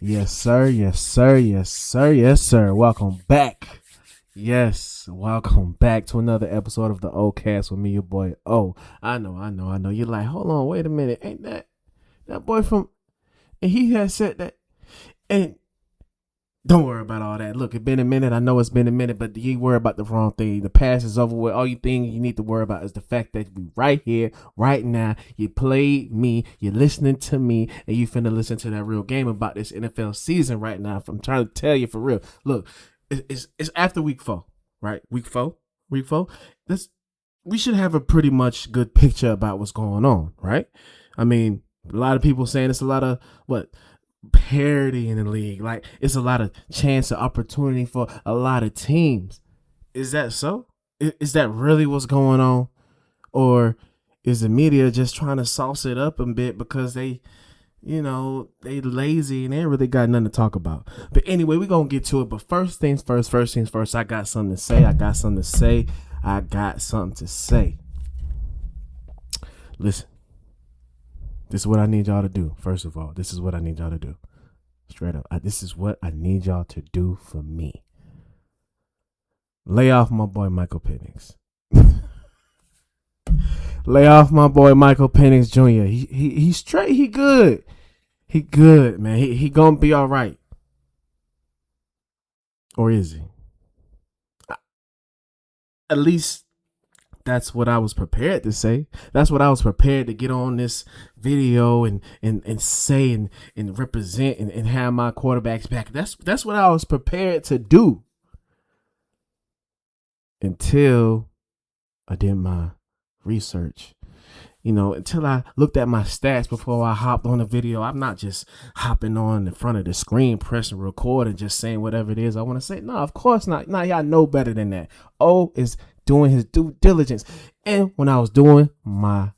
Yes, sir. Yes, sir. Yes, sir. Yes, sir. Welcome back. Yes, welcome back to another episode of the O Cast with me, your boy. Oh, I know. You're like, hold on, wait a minute. Ain't that boy from? And he has said that. And don't worry about all that. Look, it's been a minute. I know it's been a minute, but you worry about the wrong thing. The past is over with. All you need to worry about is the fact that we right here, right now. You played me. You're listening to me, and you finna listen to that real game about this NFL season right now. I'm trying to tell you for real. Look, it's after week 4, right? Week four. This we should have a pretty much good picture about what's going on, right? I mean, a lot of people saying it's a lot of what parity in the league. Like it's a lot of chance and opportunity for a lot of teams. Is that so? Is that really what's going on? Or is the media just trying to sauce it up a bit because they lazy and they ain't really got nothing to talk about. But anyway, we're going to get to it. But first things first, I got something to say. Listen. This is what I need y'all to do. First of all, this is what I need y'all to do. Straight up. This is what I need y'all to do for me. Lay off my boy Michael Penix. Lay off my boy Michael Penix Jr. He's straight. He good. He good, man. He gonna be all right. Or is he? At least that's what I was prepared to say. That's what I was prepared to get on this video and say and represent and have my quarterbacks back. That's what I was prepared to do. Until I did my research. Until I looked at my stats before I hopped on the video. I'm not just hopping on in front of the screen, pressing record and just saying whatever it is I want to say. No, of course not. Nah, y'all know better than that. O is doing his due diligence. And when I was doing my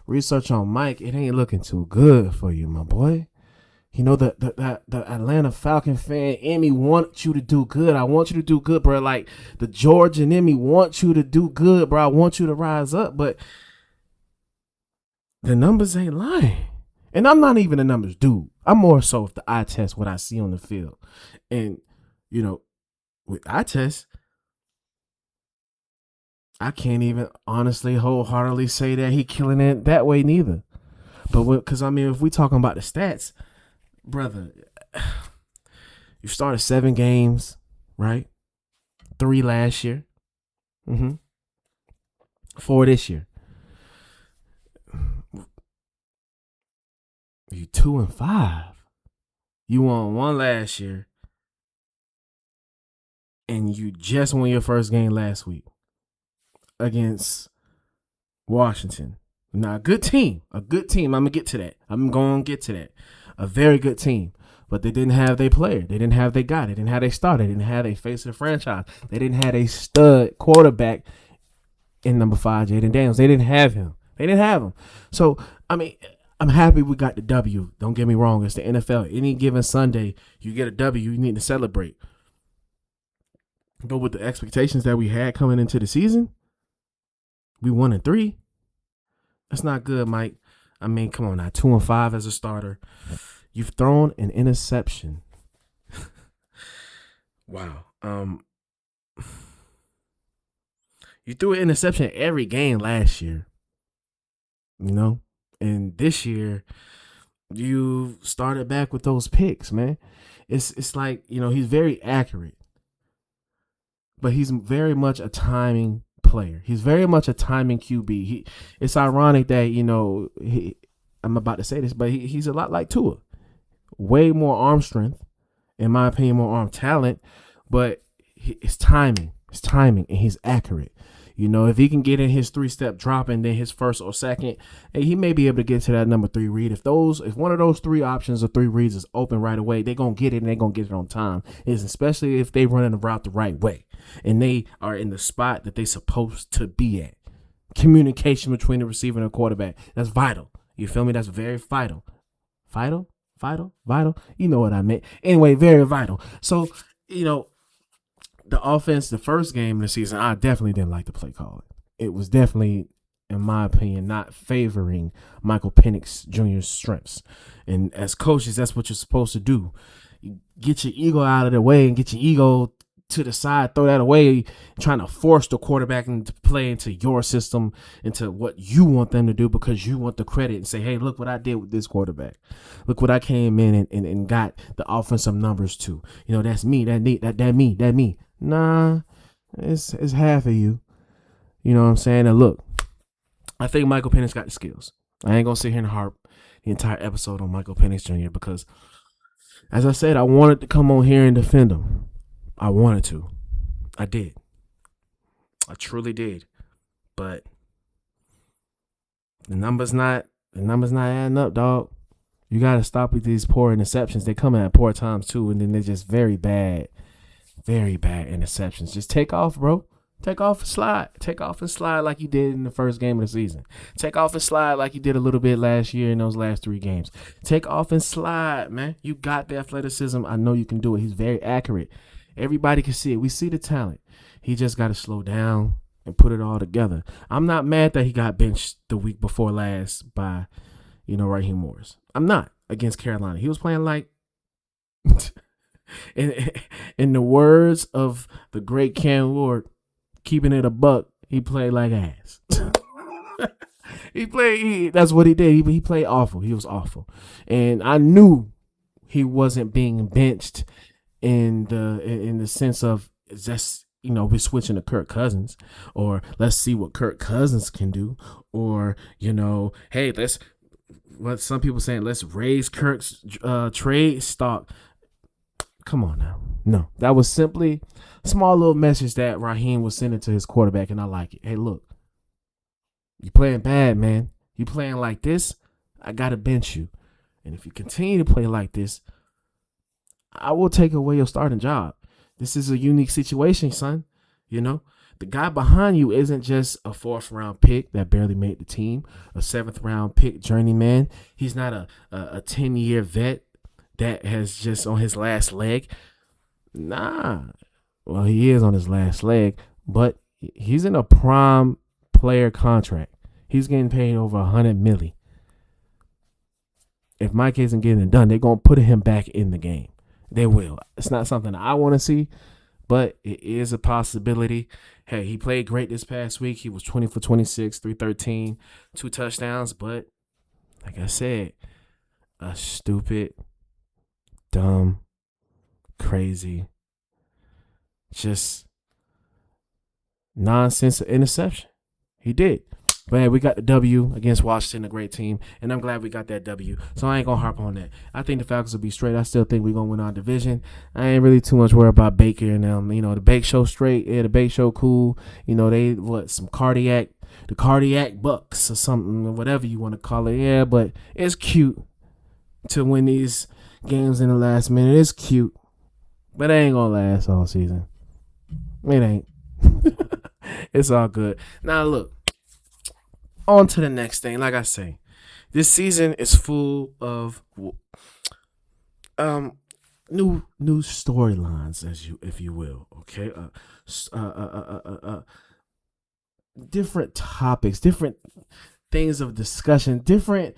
research on Mike, it ain't looking too good for you, my boy. The Atlanta Falcon fan in me want you to do good. I want you to do good, bro. Like the Georgian in me want you to do good, bro. I want you to rise up, but the numbers ain't lying. And I'm not even a numbers dude. I'm more so if the eye test what I see on the field. And, with eye test, I can't even honestly wholeheartedly say that he killing it that way neither. But because, if we talking about the stats, brother, you started 7 games, right? 3 last year. 4 this year. You 2-5. You won 1 last year. And you just won your first game last week against Washington. Now, a good team. I'm going to get to that. A very good team. But they didn't have their player. They didn't have their guy. They didn't have their starter. They didn't have their face of the franchise. They didn't have a stud quarterback in number 5, Jaden Daniels. They didn't have him. So, I'm happy we got the W. Don't get me wrong. It's the NFL. Any given Sunday, you get a W, you need to celebrate. But with the expectations that we had coming into the season, we 1-3. That's not good, Mike. Come on now. 2-5 as a starter. You've thrown an interception. Wow. You threw an interception every game last year. And this year, you started back with those picks, man. It's like, he's very accurate. But he's very much a timing player. He's very much a timing QB. It's ironic that, I'm about to say this, but he's a lot like Tua. Way more arm strength, in my opinion, more arm talent, but it's timing. It's timing, and he's accurate. If he can get in his 3-step drop and then his first or second, he may be able to get to that number 3 read. If one of those 3 options or 3 reads is open right away, they're going to get it and they're going to get it on time. Especially if they running the route the right way and they are in the spot that they're supposed to be at. Communication between the receiver and the quarterback. That's vital. You feel me? That's very vital. Vital? You know what I meant. Anyway, very vital. So, the offense, the first game of the season, I definitely didn't like the play calling. It was definitely in my opinion, not favoring Michael Penix Jr.'s strengths. And as coaches, that's what you're supposed to do. You get your ego out of the way and get your ego to the side, throw that away, trying to force the quarterback into play into your system, into what you want them to do because you want the credit and say, hey, look what I did with this quarterback. Look what I came in and got the offensive numbers to. That's me, that me. Nah, it's half of you. You know what I'm saying? And look, I think Michael Penix got the skills. I ain't going to sit here and harp the entire episode on Michael Penix Jr. because, as I said, I wanted to come on here and defend him. I wanted to. I did. I truly did. But the numbers not adding up, dog. You got to stop with these poor interceptions. They come at poor times too, and then they're just very bad interceptions. Just take off, bro. Take off and slide. Take off and slide like you did in the first game of the season. Take off and slide like you did a little bit last year in those last 3 games. Take off and slide, man. You got the athleticism. I know you can do it. He's very accurate. Everybody can see it. We see the talent. He just got to slow down and put it all together. I'm not mad that he got benched the week before last by, Raheem Morris. I'm not against Carolina. He was playing like, in the words of the great Cam Ward, keeping it a buck, he played like ass. That's what he did. He played awful. He was awful. And I knew he wasn't being benched in the sense of just, we're switching to Kirk Cousins, or let's see what Kirk Cousins can do, or, hey, what some people saying, let's raise Kirk's trade stock. Come on now. No, that was simply a small little message that Raheem was sending to his quarterback, and I like it. Hey, look, you playing bad, man. You playing like this, I got to bench you. And if you continue to play like this, I will take away your starting job. This is a unique situation, son. The guy behind you isn't just a 4th-round pick that barely made the team, a 7th-round pick journeyman. He's not a 10-year vet that has just on his last leg. Nah. Well, he is on his last leg, but he's in a prime player contract. He's getting paid over $100 million. If Mike isn't getting it done, they're going to put him back in the game. They will. It's not something I want to see, but it is a possibility. Hey, he played great this past week. He was 20 for 26, 313, 2 touchdowns. But like I said, a stupid, dumb, crazy, just nonsense interception. He did. But hey, we got the W against Washington, a great team, and I'm glad we got that W. So I ain't going to harp on that. I think the Falcons will be straight. I still think we're going to win our division. I ain't really too much worried about Baker and them. The Bake Show straight. Yeah, the Bake Show cool. The cardiac bucks or something, whatever you want to call it. Yeah, but it's cute to win these games in the last minute. It's cute. But it ain't going to last all season. It ain't. It's all good. Now, look. On to the next thing. Like I say, this season is full of new storylines, if you will. Okay, different topics, different things of discussion, different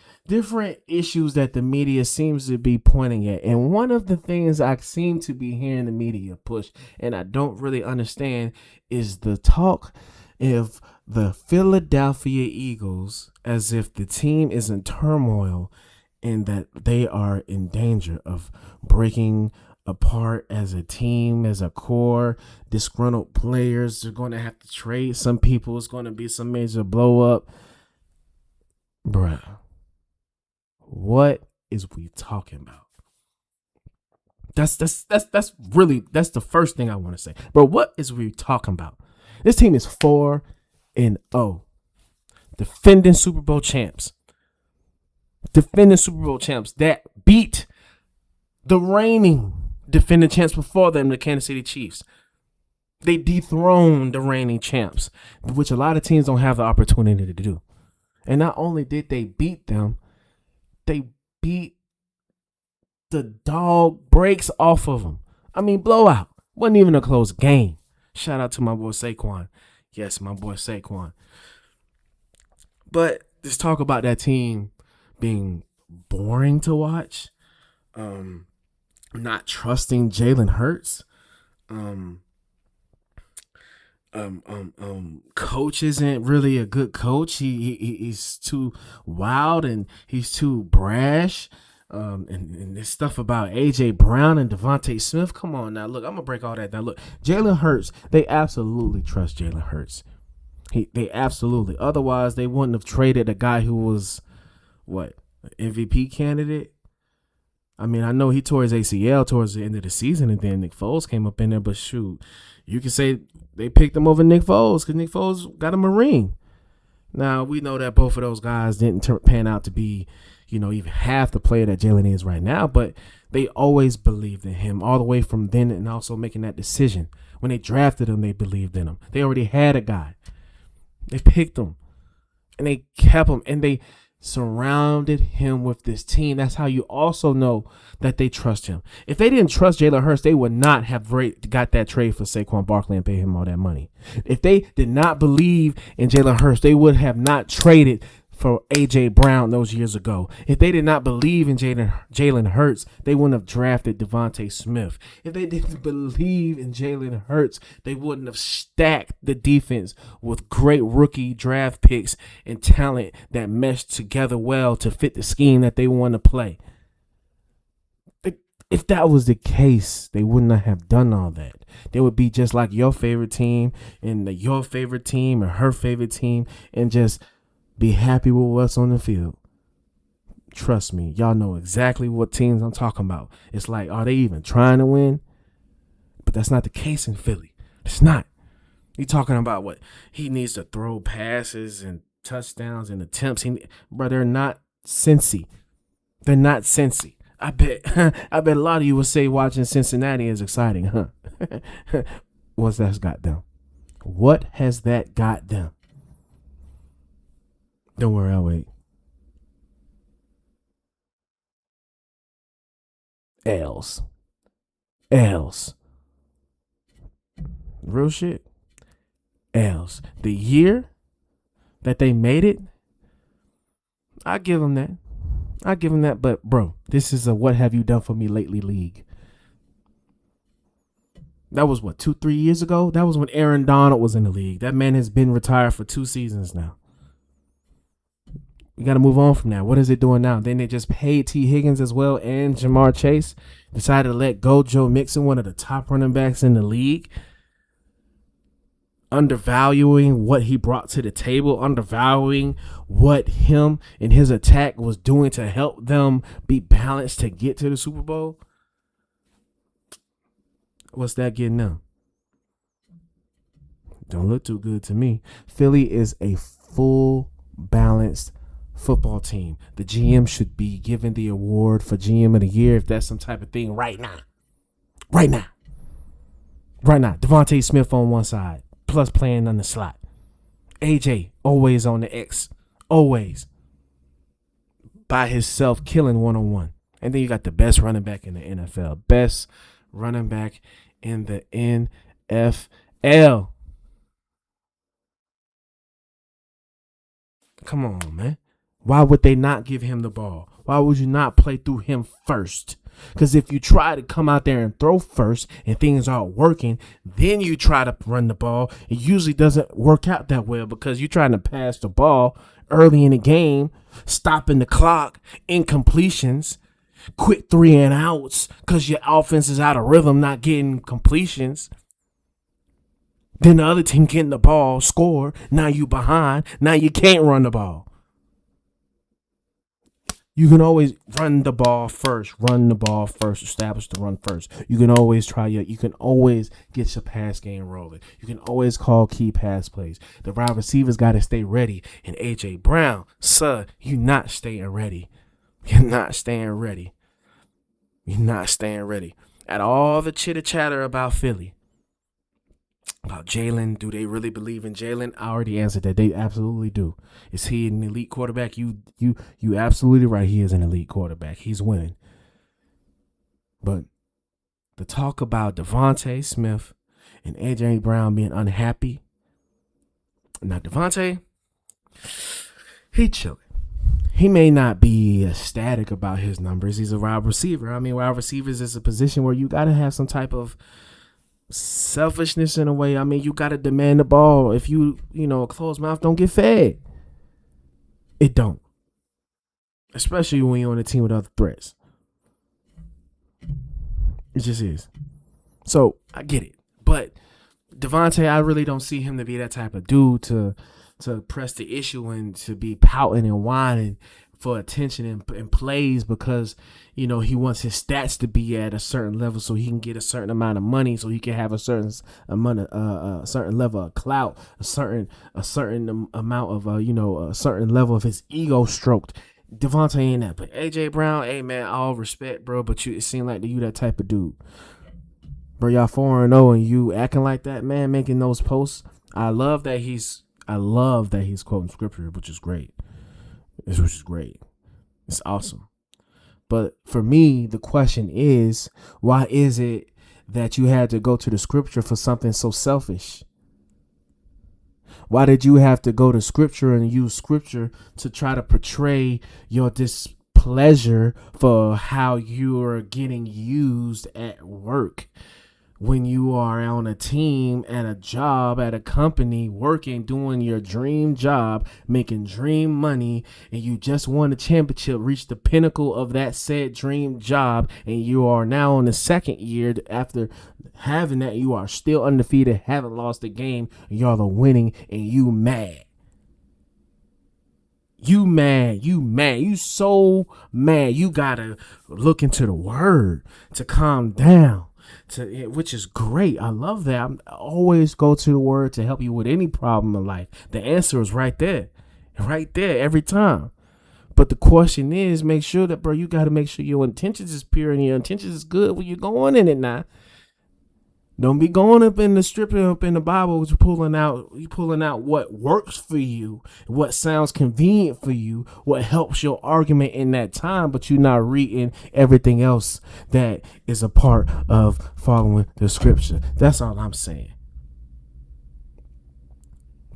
issues that the media seems to be pointing at. And one of the things I seem to be hearing the media push, and I don't really understand, is the talk of the Philadelphia Eagles as if the team is in turmoil and that they are in danger of breaking apart as a team, as a core. Disgruntled players are going to have to trade some people. It's going to be some major blow up. Bruh, what is we talking about? That's really the first thing I want to say. But what is we talking about? This team is 4-0. Defending Super Bowl champs. That beat the reigning defending champs before them, the Kansas City Chiefs. They dethroned the reigning champs, which a lot of teams don't have the opportunity to do. And not only did they beat them, they beat the dog breaks off of them. I mean, blowout. Wasn't even a close game. Shout out to my boy Saquon. Yes, my boy Saquon. But let's talk about that team being boring to watch. Not trusting Jalen Hurts. Um, Coach isn't really a good coach. He's too wild and he's too brash. And this stuff about AJ Brown and Devontae Smith. Come on now, look, I'm gonna break all that down. Look, Jalen Hurts. They absolutely trust Jalen Hurts. They absolutely. Otherwise, they wouldn't have traded a guy who was what, MVP candidate. I mean, I know he tore his ACL towards the end of the season, and then Nick Foles came up in there. But shoot, you can say they picked him over Nick Foles because Nick Foles got him a ring. Now, we know that both of those guys didn't pan out to be, even half the player that Jalen is right now, but they always believed in him all the way from then, and also making that decision. When they drafted him, they believed in him. They already had a guy. They picked him, and they kept him, and they surrounded him with this team. That's how you also know that they trust him. If they didn't trust Jalen Hurts, they would not have got that trade for Saquon Barkley and pay him all that money. If they did not believe in Jalen Hurts, they would have not traded for A.J. Brown those years ago. If they did not believe in Jalen Hurts, they wouldn't have drafted Devontae Smith. If they didn't believe in Jalen Hurts, they wouldn't have stacked the defense with great rookie draft picks and talent that meshed together well to fit the scheme that they want to play. If that was the case, they would not have done all that. They would be just like your favorite team and your favorite team or her favorite team and just be happy with what's on the field. Trust me, y'all know exactly what teams I'm talking about. It's like, are they even trying to win? But that's not the case in Philly. It's not. You're talking about what he needs to throw passes and touchdowns and attempts. Bro, they're not Cincy. They're not Cincy. I bet a lot of you would say watching Cincinnati is exciting, huh? What's that got them? What has that got them? Don't worry, I'll wait. L's. Real shit. L's. The year that they made it, I give them that. But, bro, this is a what have you done for me lately league. That was, 2-3 years ago? That was when Aaron Donald was in the league. That man has been retired for 2 seasons now. We got to move on from that. What is it doing now? Then they just paid T. Higgins as well and Jamar Chase. Decided to let go Joe Mixon, one of the top running backs in the league. Undervaluing what he brought to the table. Undervaluing what him and his attack was doing to help them be balanced to get to the Super Bowl. What's that getting them? Don't look too good to me. Philly is a full balanced football team. The GM should be given the award for GM of the year if that's some type of thing right now. Devontae Smith on one side, plus playing on the slot. AJ always on the X, always by himself, killing one-on-one. And then you got the best running back in the NFL. Best running back in the NFL. Come on, man. Why would they not give him the ball? Why would you not play through him first? Because if you try to come out there and throw first and things aren't working, then you try to run the ball. It usually doesn't work out that well because you're trying to pass the ball early in the game, stopping the clock, incompletions, quick 3 and outs because your offense is out of rhythm, not getting completions. Then the other team getting the ball, score. Now you behind. Now you can't run the ball. You can always run the ball first, establish the run first. You can always you can always get your pass game rolling. You can always call key pass plays. The wide receivers got to stay ready. And A.J. Brown, sir, you're not staying ready. You're not staying ready. At all the chitter chatter about Philly, about Jalen, do they really believe in Jalen? I already answered that. They absolutely do. Is he an elite quarterback? You absolutely right. He is an elite quarterback. He's winning. But the talk about Devontae Smith and A.J. Brown being unhappy. Now, Devontae, He chilling. He may not be ecstatic about his numbers. He's a wide receiver. I mean, wide receivers is a position where you got to have some type of selfishness in a way. I mean, you got to demand the ball. If you a closed mouth don't get fed. It don't. Especially when you're on a team with other threats. It just is. So, I get it. But Devontae, I really don't see him to be that type of dude to press the issue and to be pouting and whining for attention and plays because, he wants his stats to be at a certain level so he can get a certain amount of money, so he can have a certain amount of, a certain level of clout, a certain amount of, a certain level of his ego stroked. Devontae ain't that. But AJ Brown, hey, man, all respect, bro, but it seemed like you that type of dude. Bro, y'all 4-0 and you acting like that, man, making those posts. I love that he's quoting scripture, which is great. It's awesome. But for me, the question is, why is it that you had to go to the scripture for something so selfish? Why did you have to go to scripture and use scripture to try to portray your displeasure for how you're getting used at work? When you are on a team, at a job, at a company, working, doing your dream job, making dream money, and you just won a championship, reached the pinnacle of that said dream job, and you are now on the second year after having that, you are still undefeated, haven't lost a game, y'all are winning, and you mad. You so mad. You gotta look into the word to calm down. Which is great. I love that. I always go to the word to help you with any problem in life. The answer is right there every time. But the question is, make sure that, bro, you got to make sure your intentions is pure and your intentions is good when you're going in it now. Don't be going up in the stripping up in the Bible, you pulling out what works for you, what sounds convenient for you, what helps your argument in that time, but you're not reading everything else that is a part of following the scripture. That's all I'm saying.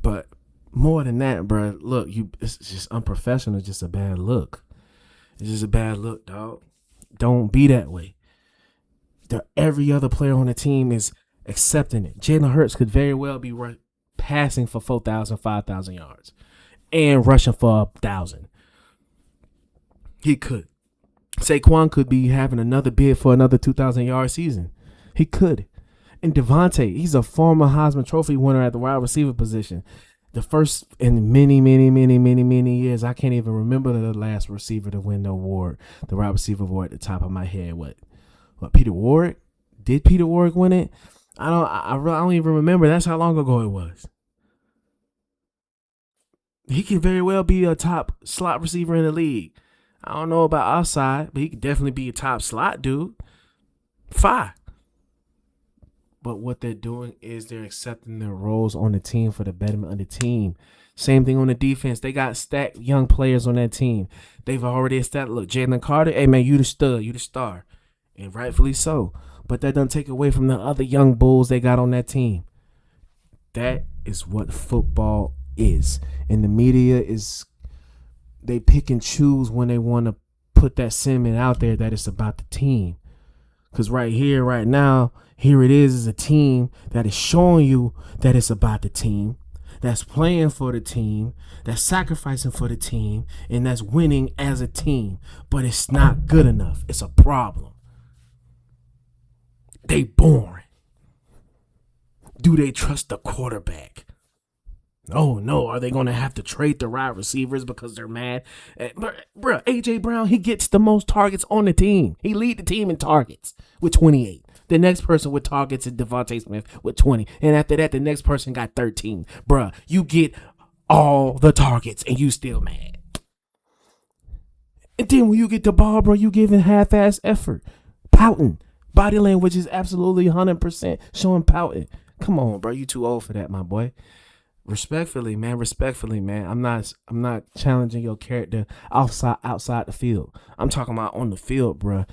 But more than that, bro, look, it's just unprofessional, just a bad look. It's just a bad look, dog. Don't be that way. Every other player on the team is accepting it. Jalen Hurts could very well be passing for 4,000, 5,000 yards and rushing for 1,000. He could. Saquon could be having another bid for another 2,000-yard season. He could. And Devontae, he's a former Heisman Trophy winner at the wide receiver position. The first in many, many, many, many, many years. I can't even remember the last receiver to win the award, the wide receiver award at the top of my head. What Peter Warrick? Did Peter Warrick win it? I don't even remember. That's how long ago it was. He could very well be a top slot receiver in the league. I don't know about outside, but he could definitely be a top slot dude. Fine. But what they're doing is they're accepting their roles on the team for the betterment of the team. Same thing on the defense. They got stacked young players on that team. They've already established, look, Jalen Carter, hey, man, you the stud, you the star. And rightfully so. But that doesn't take away from the other young bulls they got on that team. That is what football is. And the media is, they pick and choose when they want to put that sentiment out there that it's about the team. Because right here, right now, here it is a team that is showing you that it's about the team, that's playing for the team, that's sacrificing for the team, and that's winning as a team. But it's not good enough. It's a problem. They boring. Do they trust the quarterback? Oh, no. Are they going to have to trade the wide receivers because they're mad? Bro, A.J. Brown, he gets the most targets on the team. He lead the team in targets with 28. The next person with targets is Devontae Smith with 20. And after that, the next person got 13. Bro, you get all the targets and you still mad. And then when you get the ball, bro, you giving half-ass effort. Pouting. Body language is absolutely 100% showing pouting. Come on, bro. You too old for that, my boy. Respectfully, man. I'm not challenging your character outside the field. I'm talking about on the field, bro.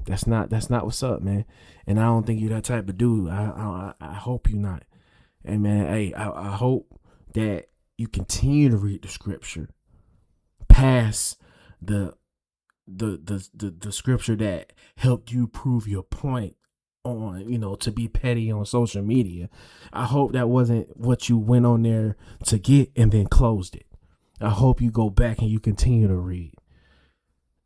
That's not what's up, man. And I don't think you're that type of dude. I hope you're not. And man, hey, I hope that you continue to read the scripture past the scripture that helped you prove your point on, to be petty on social media. I hope that wasn't what you went on there to get and then closed it. I hope you go back and you continue to read.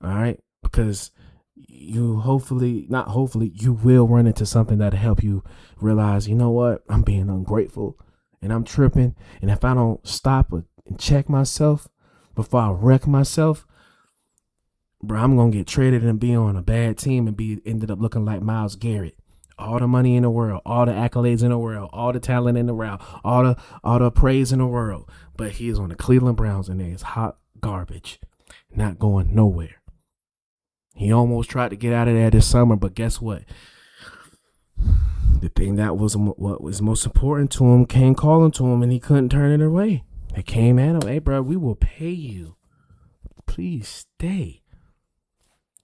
All right? Because you you will run into something that'll help you realize, you know what? I'm being ungrateful and I'm tripping. And if I don't stop and check myself before I wreck myself, bro, I'm going to get traded and be on a bad team and ended up looking like Myles Garrett. All the money in the world, all the accolades in the world, all the talent in the world, all the praise in the world. But he is on the Cleveland Browns and it's hot garbage, not going nowhere. He almost tried to get out of there this summer, but guess what? The thing that was what was most important to him came calling to him, and he couldn't turn it away. It came at him, hey, bro, we will pay you. Please stay.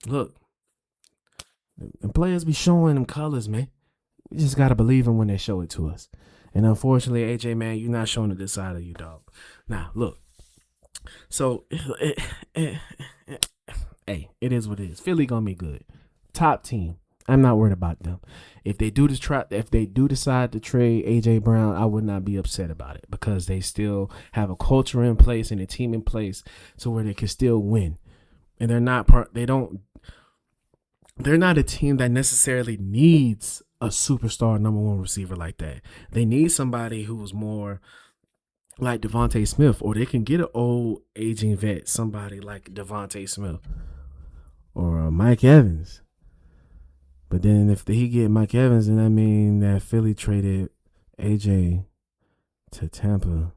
Look, and players be showing them colors, man. We just got to believe them when they show it to us. And unfortunately, AJ, man, you're not showing it this side of you, dog. Now, look. So, hey, it is what it is. Philly gonna be good. Top team. I'm not worried about them. If they do decide to trade AJ Brown, I would not be upset about it because they still have a culture in place and a team in place to where they can still win. And they're not a team that necessarily needs a superstar number one receiver like that. They need somebody who's more like Devontae Smith, or they can get an old aging vet, somebody like Devontae Smith or Mike Evans. But then if he get Mike Evans, then that mean that Philly traded AJ to Tampa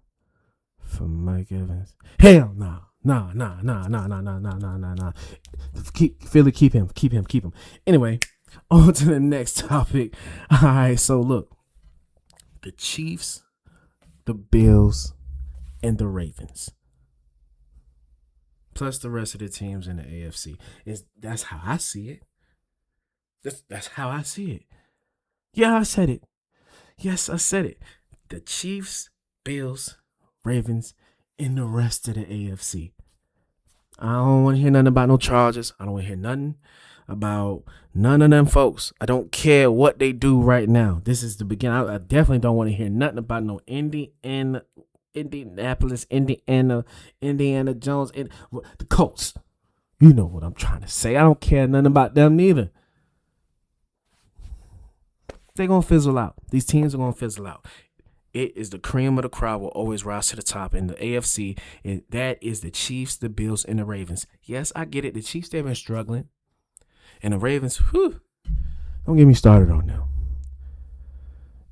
for Mike Evans. Hell no. Nah. Keep him. Anyway, on to the next topic. All right, so look. The Chiefs, the Bills, and the Ravens, plus the rest of the teams in the AFC. That's how I see it. That's how I see it. Yeah, I said it. Yes, I said it. The Chiefs, Bills, Ravens, and the rest of the AFC. I don't want to hear nothing about no Chargers. I don't want to hear nothing about none of them folks. I don't care what they do right now. This is the beginning. I definitely don't want to hear nothing about no Indianapolis, Indiana Jones, and the Colts. You know what I'm trying to say. I don't care nothing about them neither. They're going to fizzle out. These teams are going to fizzle out. It is the cream of the crop will always rise to the top in the AFC, and that is the Chiefs, the Bills, and the Ravens. Yes, I get it. The Chiefs, they've been struggling. And the Ravens, don't get me started on them.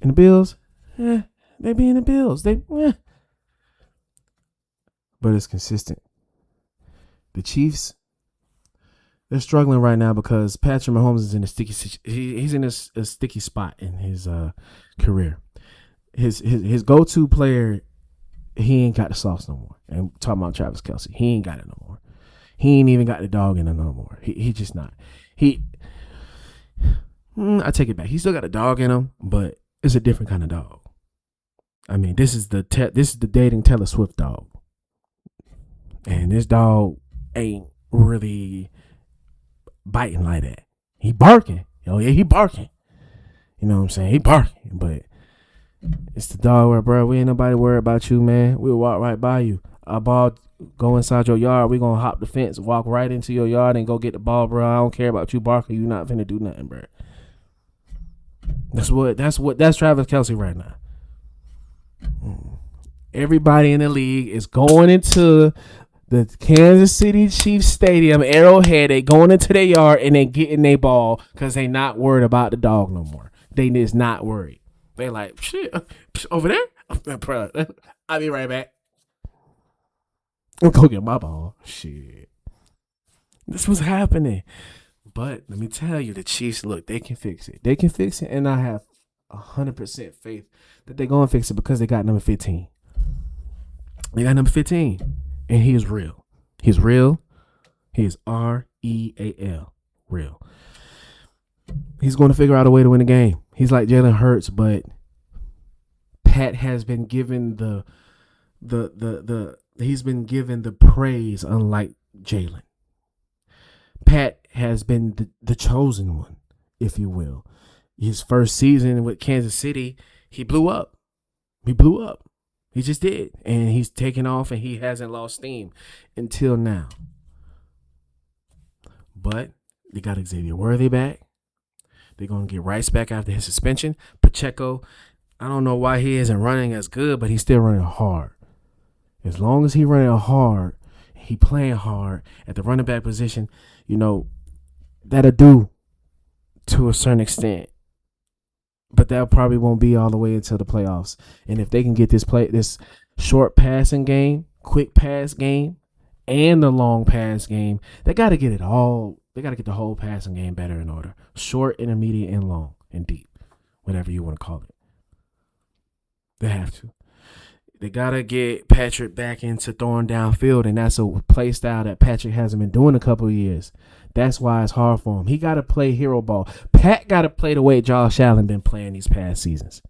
And the Bills, they being the Bills. But it's consistent. The Chiefs, they're struggling right now because Patrick Mahomes is in a he's in a sticky spot in his career. His go-to player, he ain't got the sauce no more. And talking about Travis Kelce, he ain't got it no more. He ain't even got the dog in it no more. He just not. I take it back. He still got a dog in him, but it's a different kind of dog. I mean, this is the dating Taylor Swift dog, and this dog ain't really biting like that. He barking. Oh yeah, he barking. You know what I'm saying? He barking, but it's the dog where, bro, we ain't nobody worried about you, man. We'll walk right by you. Our ball go inside your yard. We gonna hop the fence, walk right into your yard, and go get the ball, bro. I don't care about you barking. You not finna do nothing, bro. That's Travis Kelce right now. Everybody in the league is going into the Kansas City Chiefs Stadium, Arrowhead. They going into their yard and they getting their ball because they not worried about the dog no more. They is not worried. They like, shit, over there? I'll be right back. I'll go get my ball. Shit. This was happening. But let me tell you, the Chiefs, look, they can fix it. They can fix it, and I have 100% faith that they're going to fix it because they got number 15. They got number 15, and he is real. He's real. He is REAL, real. He's going to figure out a way to win the game. He's like Jalen Hurts, but Pat has been given the he's been given the praise, unlike Jalen. Pat has been the chosen one, if you will. His first season with Kansas City, he blew up. He blew up. He just did. And he's taken off and he hasn't lost steam until now. But they got Xavier Worthy back. They're going to get Rice back after his suspension. Pacheco, I don't know why he isn't running as good, but he's still running hard. As long as he running hard, he playing hard at the running back position, that'll do to a certain extent. But that probably won't be all the way until the playoffs. And if they can get this short passing game, quick pass game, and the long pass game, they got to get it all. They got to get the whole passing game better in order. Short, intermediate, and long, and deep, whatever you want to call it. They have to. They got to get Patrick back into throwing downfield, and that's a play style that Patrick hasn't been doing a couple of years. That's why it's hard for him. He got to play hero ball. Pat got to play the way Josh Allen been playing these past seasons.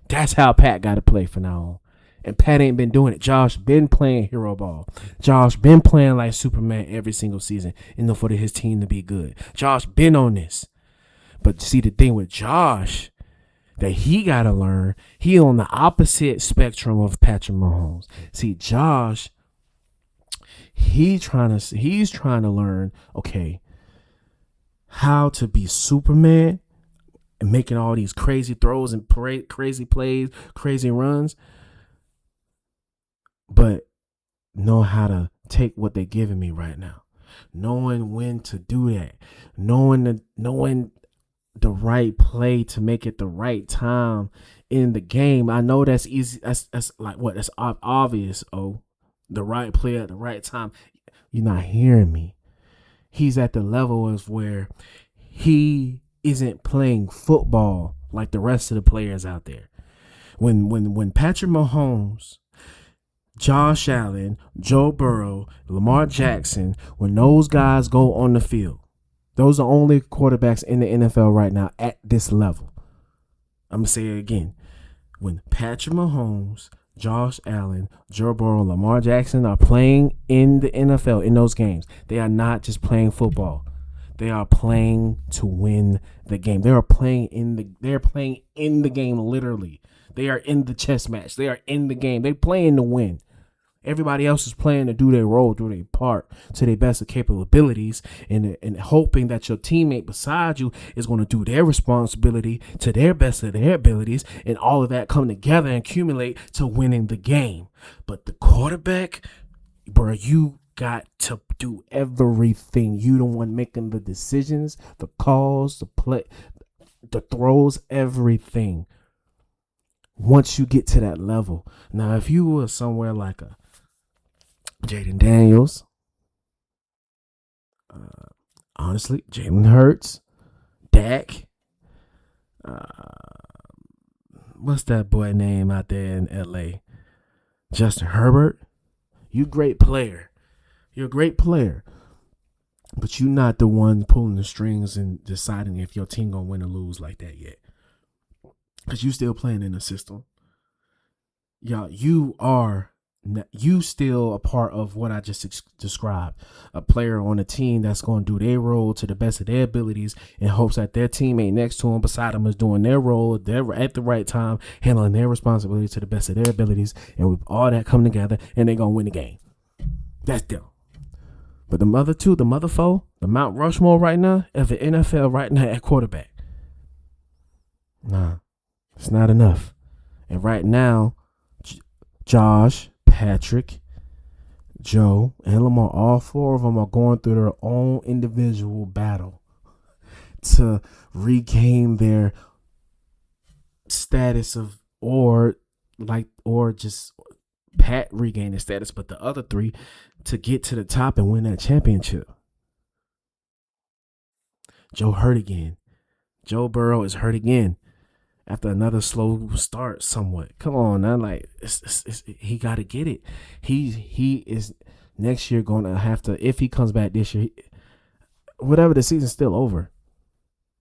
That's how Pat got to play from now on. And Pat ain't been doing it. Josh been playing hero ball. Josh been playing like Superman every single season for his team to be good. Josh been on this. But see, the thing with Josh that he got to learn, he on the opposite spectrum of Patrick Mahomes. See, Josh, he's trying to learn, okay, how to be Superman and making all these crazy throws and crazy plays, crazy runs, but know how to take what they're giving me right now. Knowing when to do that. Knowing the right play to make it the right time in the game. I know that's easy. That's like what? That's obvious. Oh, the right play at the right time. You're not hearing me. He's at the level of where he isn't playing football like the rest of the players out there. When Patrick Mahomes, Josh Allen, Joe Burrow, Lamar Jackson, when those guys go on the field, those are only quarterbacks in the NFL right now at this level. I'm going to say it again. When Patrick Mahomes, Josh Allen, Joe Burrow, Lamar Jackson are playing in the NFL in those games, they are not just playing football. They are playing to win the game. They're playing in the game literally. They are in the chess match. They are in the game. They're playing to win. Everybody else is playing to do their role, do their part to their best of capabilities, and hoping that your teammate beside you is going to do their responsibility to their best of their abilities, and all of that come together and accumulate to winning the game. But the quarterback, bro, you got to do everything. You the one making the decisions, the calls, the play, the throws, everything. Once you get to that level. Now, if you were somewhere like a Jaden Daniels, honestly, Jalen Hurts, Dak, what's that boy name out there in LA? Justin Herbert. You great player. You're a great player. But you're not the one pulling the strings and deciding if your team gonna win or lose like that yet. Because you still playing in the system. Y'all, you still a part of what I just described. A player on a team that's going to do their role to the best of their abilities in hopes that their teammate next to them, beside them, is doing their role at the right time, handling their responsibility to the best of their abilities. And with all that come together, and they're going to win the game. That's them. But the mother foe, the Mount Rushmore right now of the NFL right now at quarterback. Nah, it's not enough. And right now, Josh, Patrick, Joe, and Lamar, all four of them are going through their own individual battle to regain their status or just Pat regain his status, but the other three to get to the top and win that championship. Joe hurt again. Joe Burrow is hurt again. After another slow start, somewhat. Come on, now, he got to get it. He is next year going to have to, if he comes back this year, whatever, the season's still over.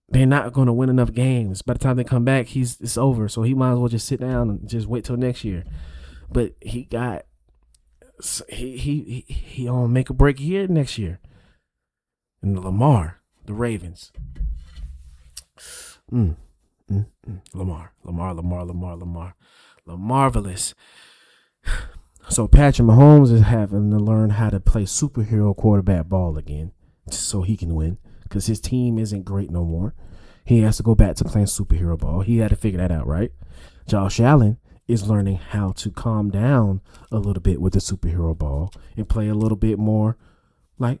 They're not going to win enough games. By the time they come back, it's over. So he might as well just sit down and just wait till next year. but he on make a break year next year. And Lamar, the Ravens. Lamar. Lamarvelous. So Patrick Mahomes is having to learn how to play superhero quarterback ball again so he can win because his team isn't great no more. He has to go back to playing superhero ball. He had to figure that out, right? Josh Allen is learning how to calm down a little bit with the superhero ball and play a little bit more like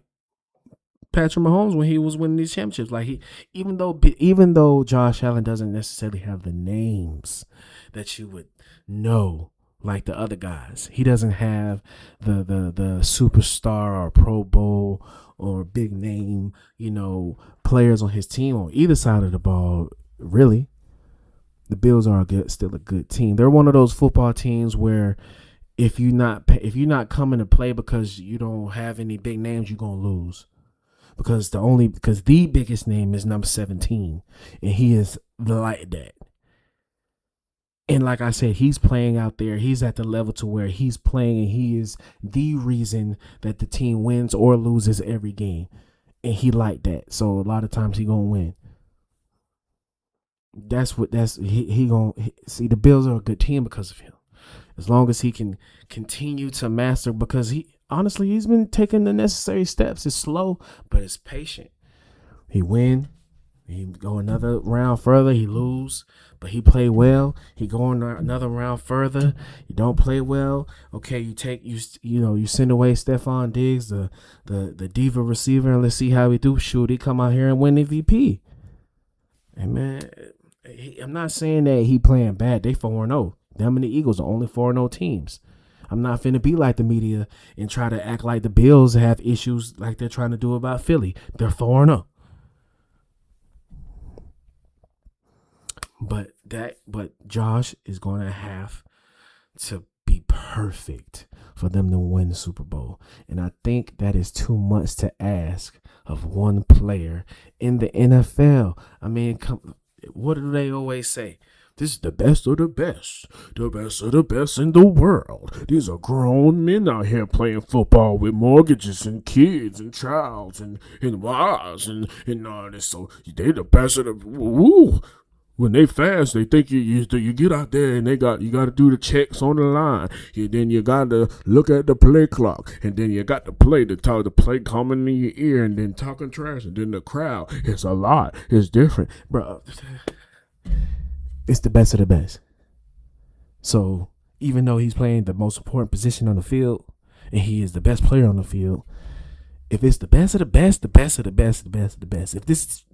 Patrick Mahomes when he was winning these championships. Like even though Josh Allen doesn't necessarily have the names that you would know like the other guys, he doesn't have the superstar or Pro Bowl or big name, players on his team on either side of the ball. Really, the Bills are still a good team. They're one of those football teams where if you're not coming to play because you don't have any big names, you're gonna lose. Because the biggest name is number 17, and he is like that. And like I said, he's playing out there. He's at the level to where he's playing, and he is the reason that the team wins or loses every game. And he like that. So a lot of times he gonna win. He gonna see. The Bills are a good team because of him. As long as he can continue to master, because he's been taking the necessary steps. It's slow, but it's patient. He win. He go another round further. He lose, but he play well. He go another round further. You don't play well. Okay, you send away Stephon Diggs, the diva receiver, and let's see how he do. Shoot, he come out here and win MVP. And man, I'm not saying that he playing bad. They 4-0. Them and the Eagles are only 4-0 teams. I'm not finna be like the media and try to act like the Bills have issues like they're trying to do about Philly. They're 4-0. But Josh is going to have to be perfect for them to win the Super Bowl. And I think that is too much to ask of one player in the NFL. I mean, what do they always say? This is the best of the best of the best in the world. These are grown men out here playing football with mortgages and kids and childs and wives and all this. So they the best of the. Woo. When they fast, they think you get out there and you got to do the checks on the line. Then you got to look at the play clock, and then you got to play the play coming in your ear, and then talking trash, and then the crowd. It's a lot. It's different, bro. It's the best of the best. So even though he's playing the most important position on the field, and he is the best player on the field, if it's the best of the best, the best of the best, the best of the best, if this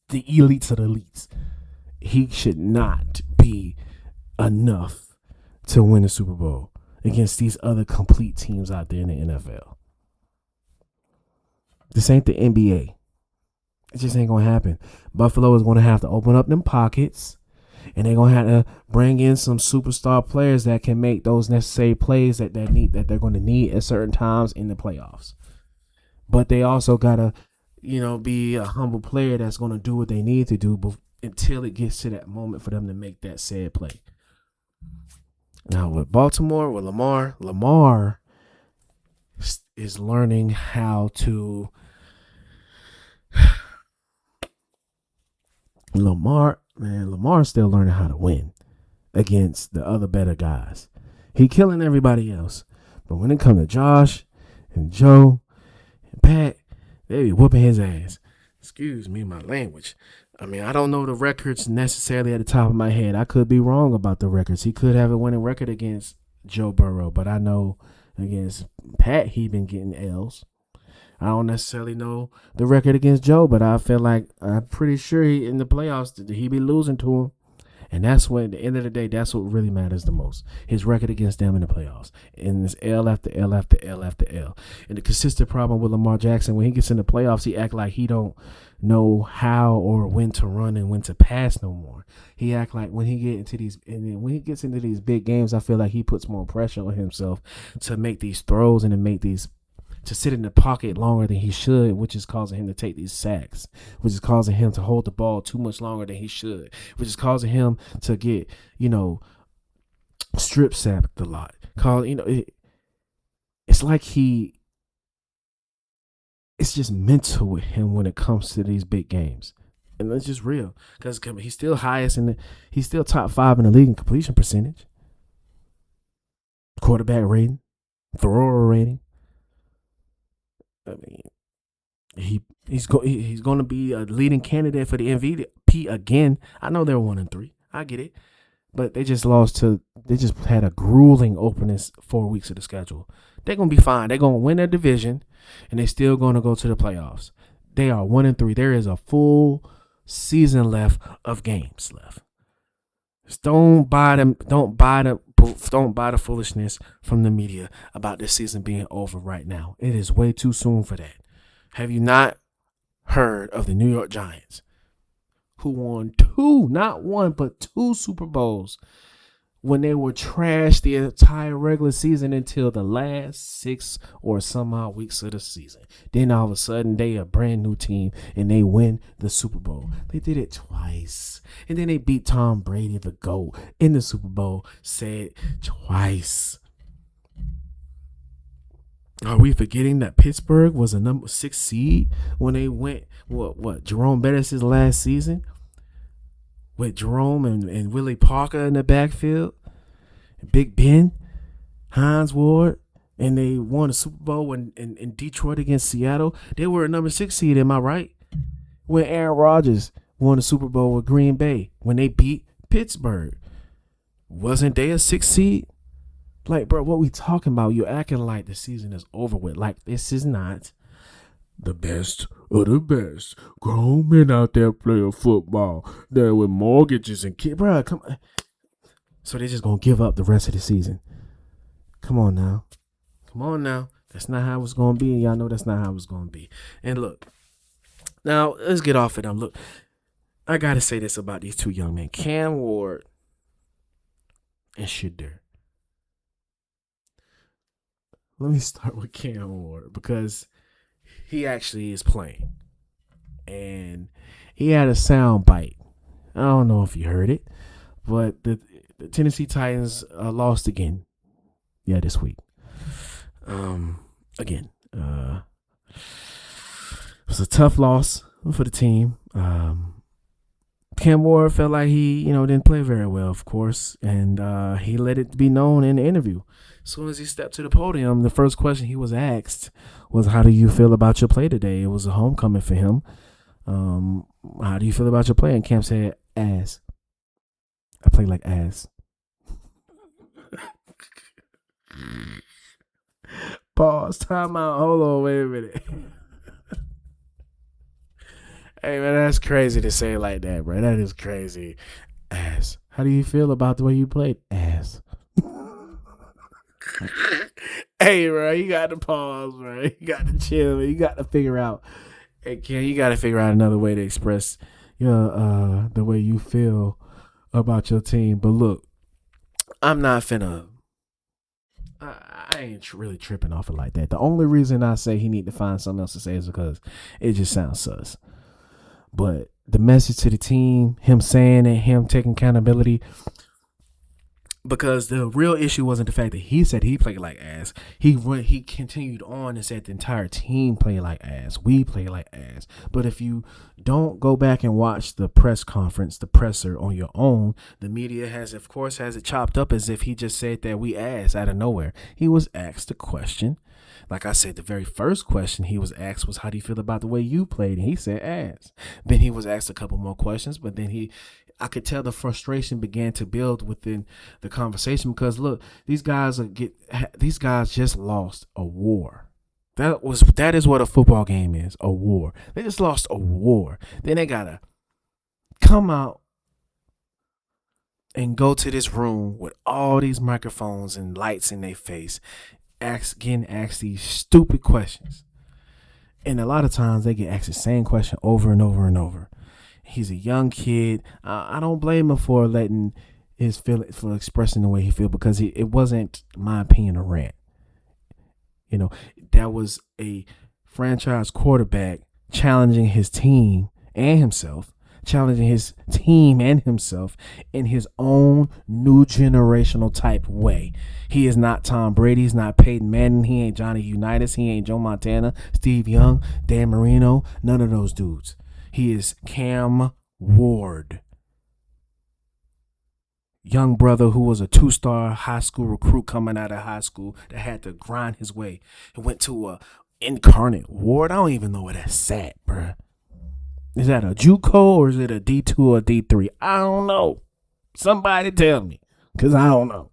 the elites of the elites, he should not be enough to win the Super Bowl against these other complete teams out there in the NFL. This ain't the NBA. It just ain't going to happen. Buffalo is going to have to open up them pockets, and they're going to have to bring in some superstar players that can make those necessary plays that they're going to need at certain times in the playoffs. But they also got to, be a humble player that's going to do what they need to do until it gets to that moment for them to make that said play. Now with Baltimore, with Lamar is learning how to Lamar's still learning how to win against the other better guys. He killing everybody else. But when it comes to Josh and Joe and Pat, they be whooping his ass. Excuse me, my language. I mean, I don't know the records necessarily at the top of my head. I could be wrong about the records. He could have a winning record against Joe Burrow, but I know against Pat, he been getting L's. I don't necessarily know the record against Joe, but I'm pretty sure in the playoffs, he be losing to him. And that's when, at the end of the day, that's what really matters the most. His record against them in the playoffs. And it's L after L after L after L. And the consistent problem with Lamar Jackson, when he gets in the playoffs, he act like he don't know how or when to run and when to pass no more. He act like when he gets into these big games, I feel like he puts more pressure on himself to make these throws and to sit in the pocket longer than he should, which is causing him to take these sacks, which is causing him to hold the ball too much longer than he should, which is causing him to get, strip sacked a lot. Cause it's like it's just mental with him when it comes to these big games. And that's just real. Because he's still he's still top 5 in the league in completion percentage, quarterback rating, thrower rating. I mean, he's going to be a leading candidate for the MVP again. I know they're 1-3. I get it. But they just had a grueling opening 4 weeks of the schedule. They're going to be fine. They're going to win their division, and they're still going to go to the playoffs. They are 1-3. There is a full season left of games left. Just don't buy the foolishness from the media about this season being over right now. It is way too soon for that. Have you not heard of the New York Giants, who won 2, not 1, but 2 Super Bowls when they were trashed the entire regular season until the last 6 or some odd weeks of the season? Then all of a sudden, they a brand new team and they win the Super Bowl. They did it twice. And then they beat Tom Brady, the GOAT, in the Super Bowl, said twice. Are we forgetting that Pittsburgh was a number 6 seed when they went, Jerome Bettis' last season? With Jerome and Willie Parker in the backfield, Big Ben, Hines Ward, and they won the Super Bowl in Detroit against Seattle. They were a number 6 seed, am I right? When Aaron Rodgers won the Super Bowl with Green Bay, when they beat Pittsburgh. Wasn't they a 6 seed? Like, bro, what we talking about? You're acting like the season is over with. Like, this is not the best of the best. Grown men out there playing football. They're with mortgages and kids. Bro, come on. So they're just going to give up the rest of the season. Come on now. That's not how it's going to be. And y'all know that's not how it's going to be. And look, now let's get off of them. Look, I got to say this about these 2 young men, Cam Ward and Shadeur. Let me start with Cam Ward because he actually is playing. And he had a sound bite. I don't know if you heard it, but the Tennessee Titans lost again. Yeah, this week. Again. It was a tough loss for the team. Cam Ward felt like he, didn't play very well, of course, and he let it be known in the interview. As soon as he stepped to the podium, the first question he was asked was, "How do you feel about your play today?" It was a homecoming for him. How do you feel about your play? And Cam said, "Ass. I play like ass." Pause. Time out. Hold on. Wait a minute. Hey, man, that's crazy to say it like that, bro. That is crazy. Ass. How do you feel about the way you played? Ass. Hey, bro, you got to pause, bro. You got to chill. You got to figure out. Hey, Ken, you got to figure out another way to express your the way you feel about your team. But look, I'm not finna. I ain't really tripping off it like that. The only reason I say he need to find something else to say is because it just sounds sus. But the message to the team, him saying it, him taking accountability, because the real issue wasn't the fact that he said he played like ass. He continued on and said the entire team played like ass. We play like ass. But if you don't go back and watch the press conference, the presser on your own, the media has it chopped up as if he just said that we ass out of nowhere. He was asked a question. Like I said, the very first question he was asked was, "How do you feel about the way you played?" And he said ass. Then he was asked a couple more questions, but then I could tell the frustration began to build within the conversation because look, these guys just lost a war. That is what a football game is, a war. They just lost a war. Then they gotta come out and go to this room with all these microphones and lights in their face, getting asked these stupid questions. And a lot of times they get asked the same question over and over and over. He's a young kid. I don't blame him for letting his feelings, for expressing the way he feels, because it wasn't, my opinion, a rant. That was a franchise quarterback challenging his team and himself challenging his team and himself in his own new generational type way. He is not Tom Brady. He's not Peyton Manning. He ain't Johnny Unitas. He ain't Joe Montana, Steve Young, Dan Marino. None of those dudes. He is Cam Ward. Young brother who was a 2-star high school recruit coming out of high school that had to grind his way and went to a Incarnate Ward. I don't even know where that's at, bruh. Is that a JUCO or is it a D2 or D3? I don't know. Somebody tell me, because I don't know.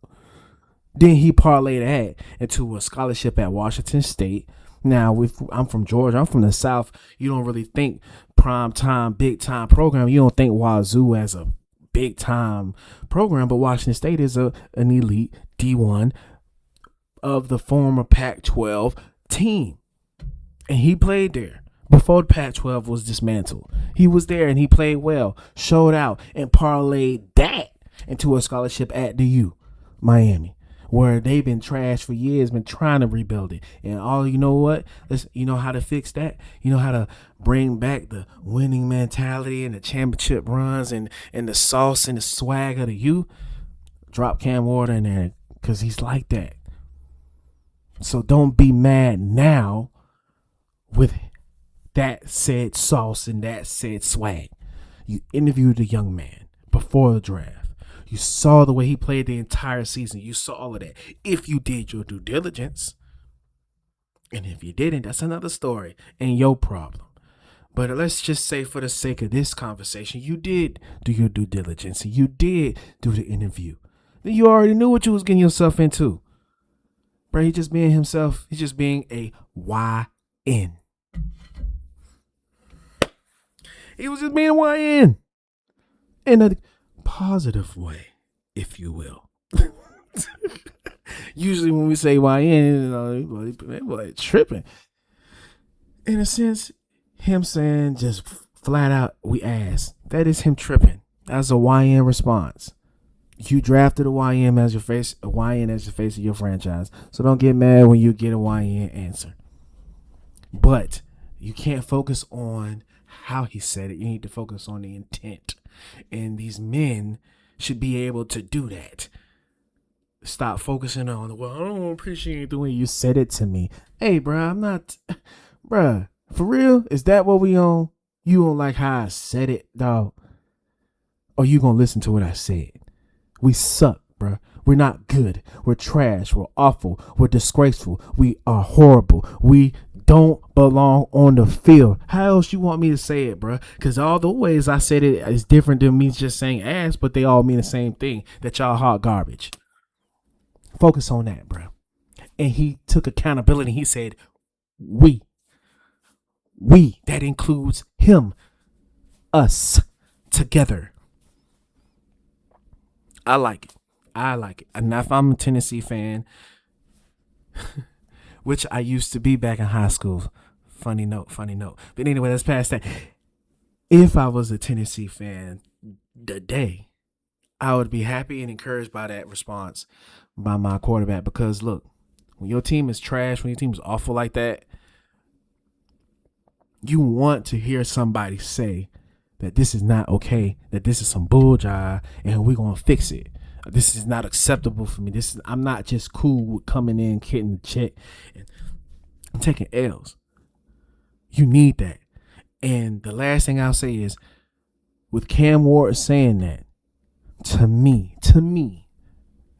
Then he parlayed that into a scholarship at Washington State. Now, I'm from Georgia. I'm from the South. You don't really think prime time, big time program. You don't think Wazoo as a big time program, but Washington State is an elite D1 of the former Pac-12 team. And he played there before the Pac-12 was dismantled. He was there and he played well, showed out, and parlayed that into a scholarship at the U, Miami, where they've been trashed for years, been trying to rebuild it. And all you know what? You know how to fix that? You know how to bring back the winning mentality and the championship runs and the sauce and the swag of the U? Drop Cam Ward in there because he's like that. So don't be mad now with that said sauce and that said swag. You interviewed the young man before the draft. You saw the way he played the entire season. You saw all of that. If you did your due diligence. And if you didn't, that's another story and your problem. But let's just say for the sake of this conversation, you did do your due diligence. You did do the interview. Then you already knew what you was getting yourself into. Bro, he's just being himself. He's just being a YN. He was just being a YN. In a positive way, if you will. Usually when we say YN, boy, tripping. In a sense, him saying just flat out, we ass. That is him tripping. That's a YN response. You drafted a YN as your face of your franchise. So don't get mad when you get a YN answer. But you can't focus on how he said it. You need to focus on the intent. And these men should be able to do that. Stop focusing on, well, I don't appreciate the way you said it to me. Hey, bro, I'm not, bro, for real? Is that what we on? You don't like how I said it, dog? Or you gonna listen to what I said? We suck, bro. We're not good. We're trash. We're awful. We're disgraceful. We are horrible. We don't belong on the field. How else you want me to say it, bro? Because all the ways I said it is different than me just saying ass, but they all mean the same thing, that y'all hot garbage. Focus on that, bro. And he took accountability. He said, we, that includes him, us, together. I like it. And if I'm a Tennessee fan, which I used to be back in high school, funny note. But anyway, let's pass that. If I was a Tennessee fan today, I would be happy and encouraged by that response by my quarterback. Because look, when your team is trash, when your team is awful like that, you want to hear somebody say that this is not okay, that this is some bull jive, and we're going to fix it. This is not acceptable for me. I'm not just cool with coming in, getting the check, and taking L's. You need that. And the last thing I'll say is, with Cam Ward saying that, to me,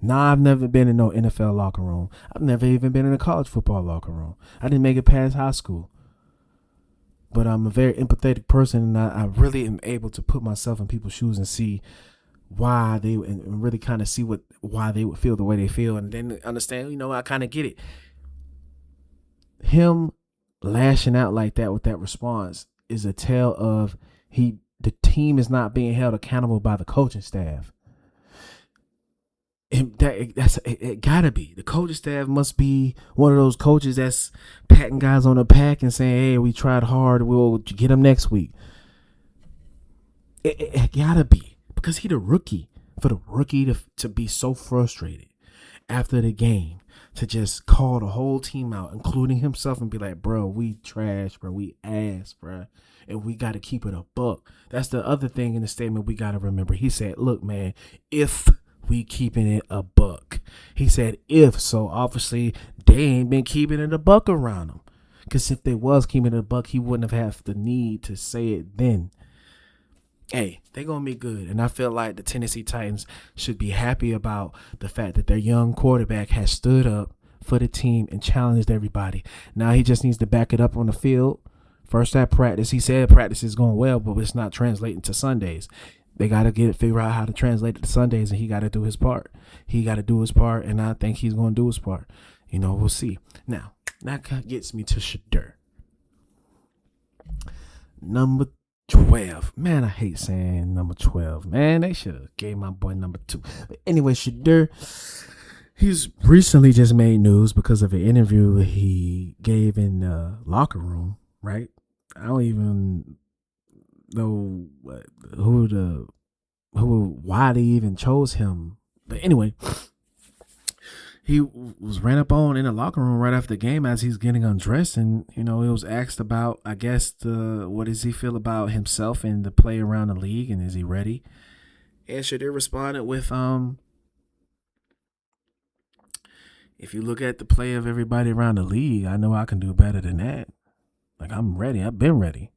now I've never been in no NFL locker room. I've never even been in a college football locker room. I didn't make it past high school. But I'm a very empathetic person, and I really am able to put myself in people's shoes and see why they, and really kind of see why they would feel the way they feel, and then understand, I kind of get it. Him lashing out like that with that response is a tale of the team is not being held accountable by the coaching staff. It gotta be. The coaching staff must be one of those coaches that's patting guys on the back and saying, hey, we tried hard, we'll get them next week. It gotta be, because he the rookie. For the rookie to be so frustrated after the game, to just call the whole team out, including himself, and be like, bro, we trash, bro, we ass, bro, and we got to keep it a buck. That's the other thing in the statement we got to remember. He said, look, man, if we keeping it a buck. He said if, so obviously they ain't been keeping it a buck around him. Because if they was keeping it a buck, he wouldn't have had the need to say it then. Hey, they're going to be good. And I feel like the Tennessee Titans should be happy about the fact that their young quarterback has stood up for the team and challenged everybody. Now he just needs to back it up on the field. First at practice, he said practice is going well, but it's not translating to Sundays. They got to figure out how to translate it to Sundays, and he got to do his part. He got to do his part, and I think he's going to do his part. We'll see. Now, that gets me to Shadeur. Number 12. Man, I hate saying number 12. Man, they should have gave my boy number 2. But anyway, Shadeur, he's recently just made news because of an interview he gave in the locker room, right? I don't even know why they even chose him. But anyway, he was ran up on in the locker room right after the game as he's getting undressed, and he was asked about, I guess, what does he feel about himself and the play around the league, and is he ready? And Shadeur responded with, if you look at the play of everybody around the league, I know I can do better than that. Like, I'm ready. I've been ready.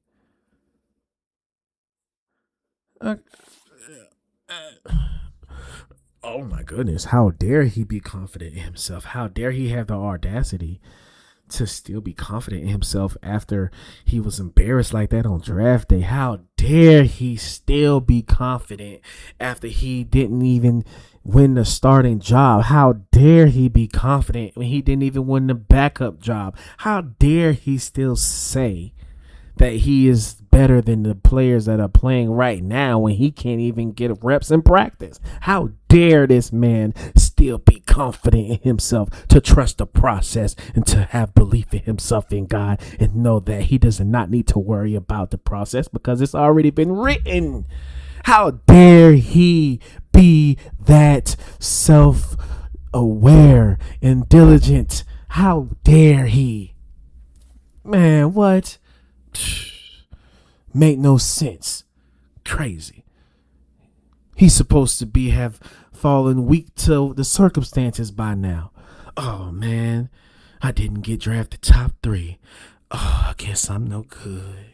Oh my goodness, how dare he be confident in himself? How dare he have the audacity to still be confident in himself after he was embarrassed like that on draft day? How dare he still be confident after he didn't even win the starting job? How dare he be confident when he didn't even win the backup job? How dare he still say that he is better than the players that are playing right now when he can't even get reps in practice? How dare this man still be confident in himself, to trust the process and to have belief in himself, in God, and know that he does not need to worry about the process because it's already been written? How dare he be that self-aware and diligent? How dare he? Man, what? Make no sense. Crazy. He's supposed to have fallen weak to the circumstances by now. Oh man, I didn't get drafted top 3. Oh, I guess I'm no good.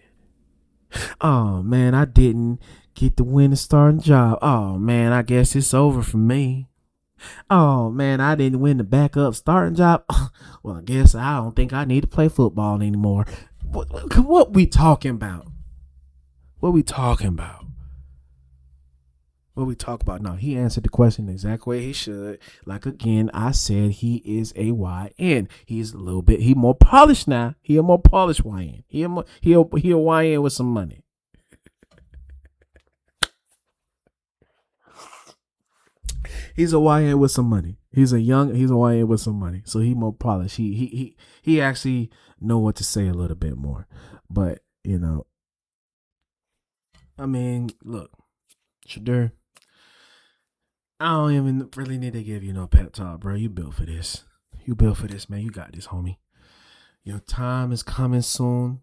Oh man, I didn't get to win the starting job. Oh man, I guess it's over for me. Oh man, I didn't win the backup starting job. Well, I guess I don't think I need to play football anymore. What we talking about? What we talking about? What we talk about? No, he answered the question the exact way he should. Like, again, I said he is a YN. He's a little bit, he more polished now. He a more polished YN. He a YN with some money. He's a YN with some money. He's a YN with some money. So he more polished. He actually know what to say a little bit more. But, I mean, look, Shadeur, I don't even really need to give you no pep talk, bro. You built for this. You built for this, man. You got this, homie. Your time is coming soon.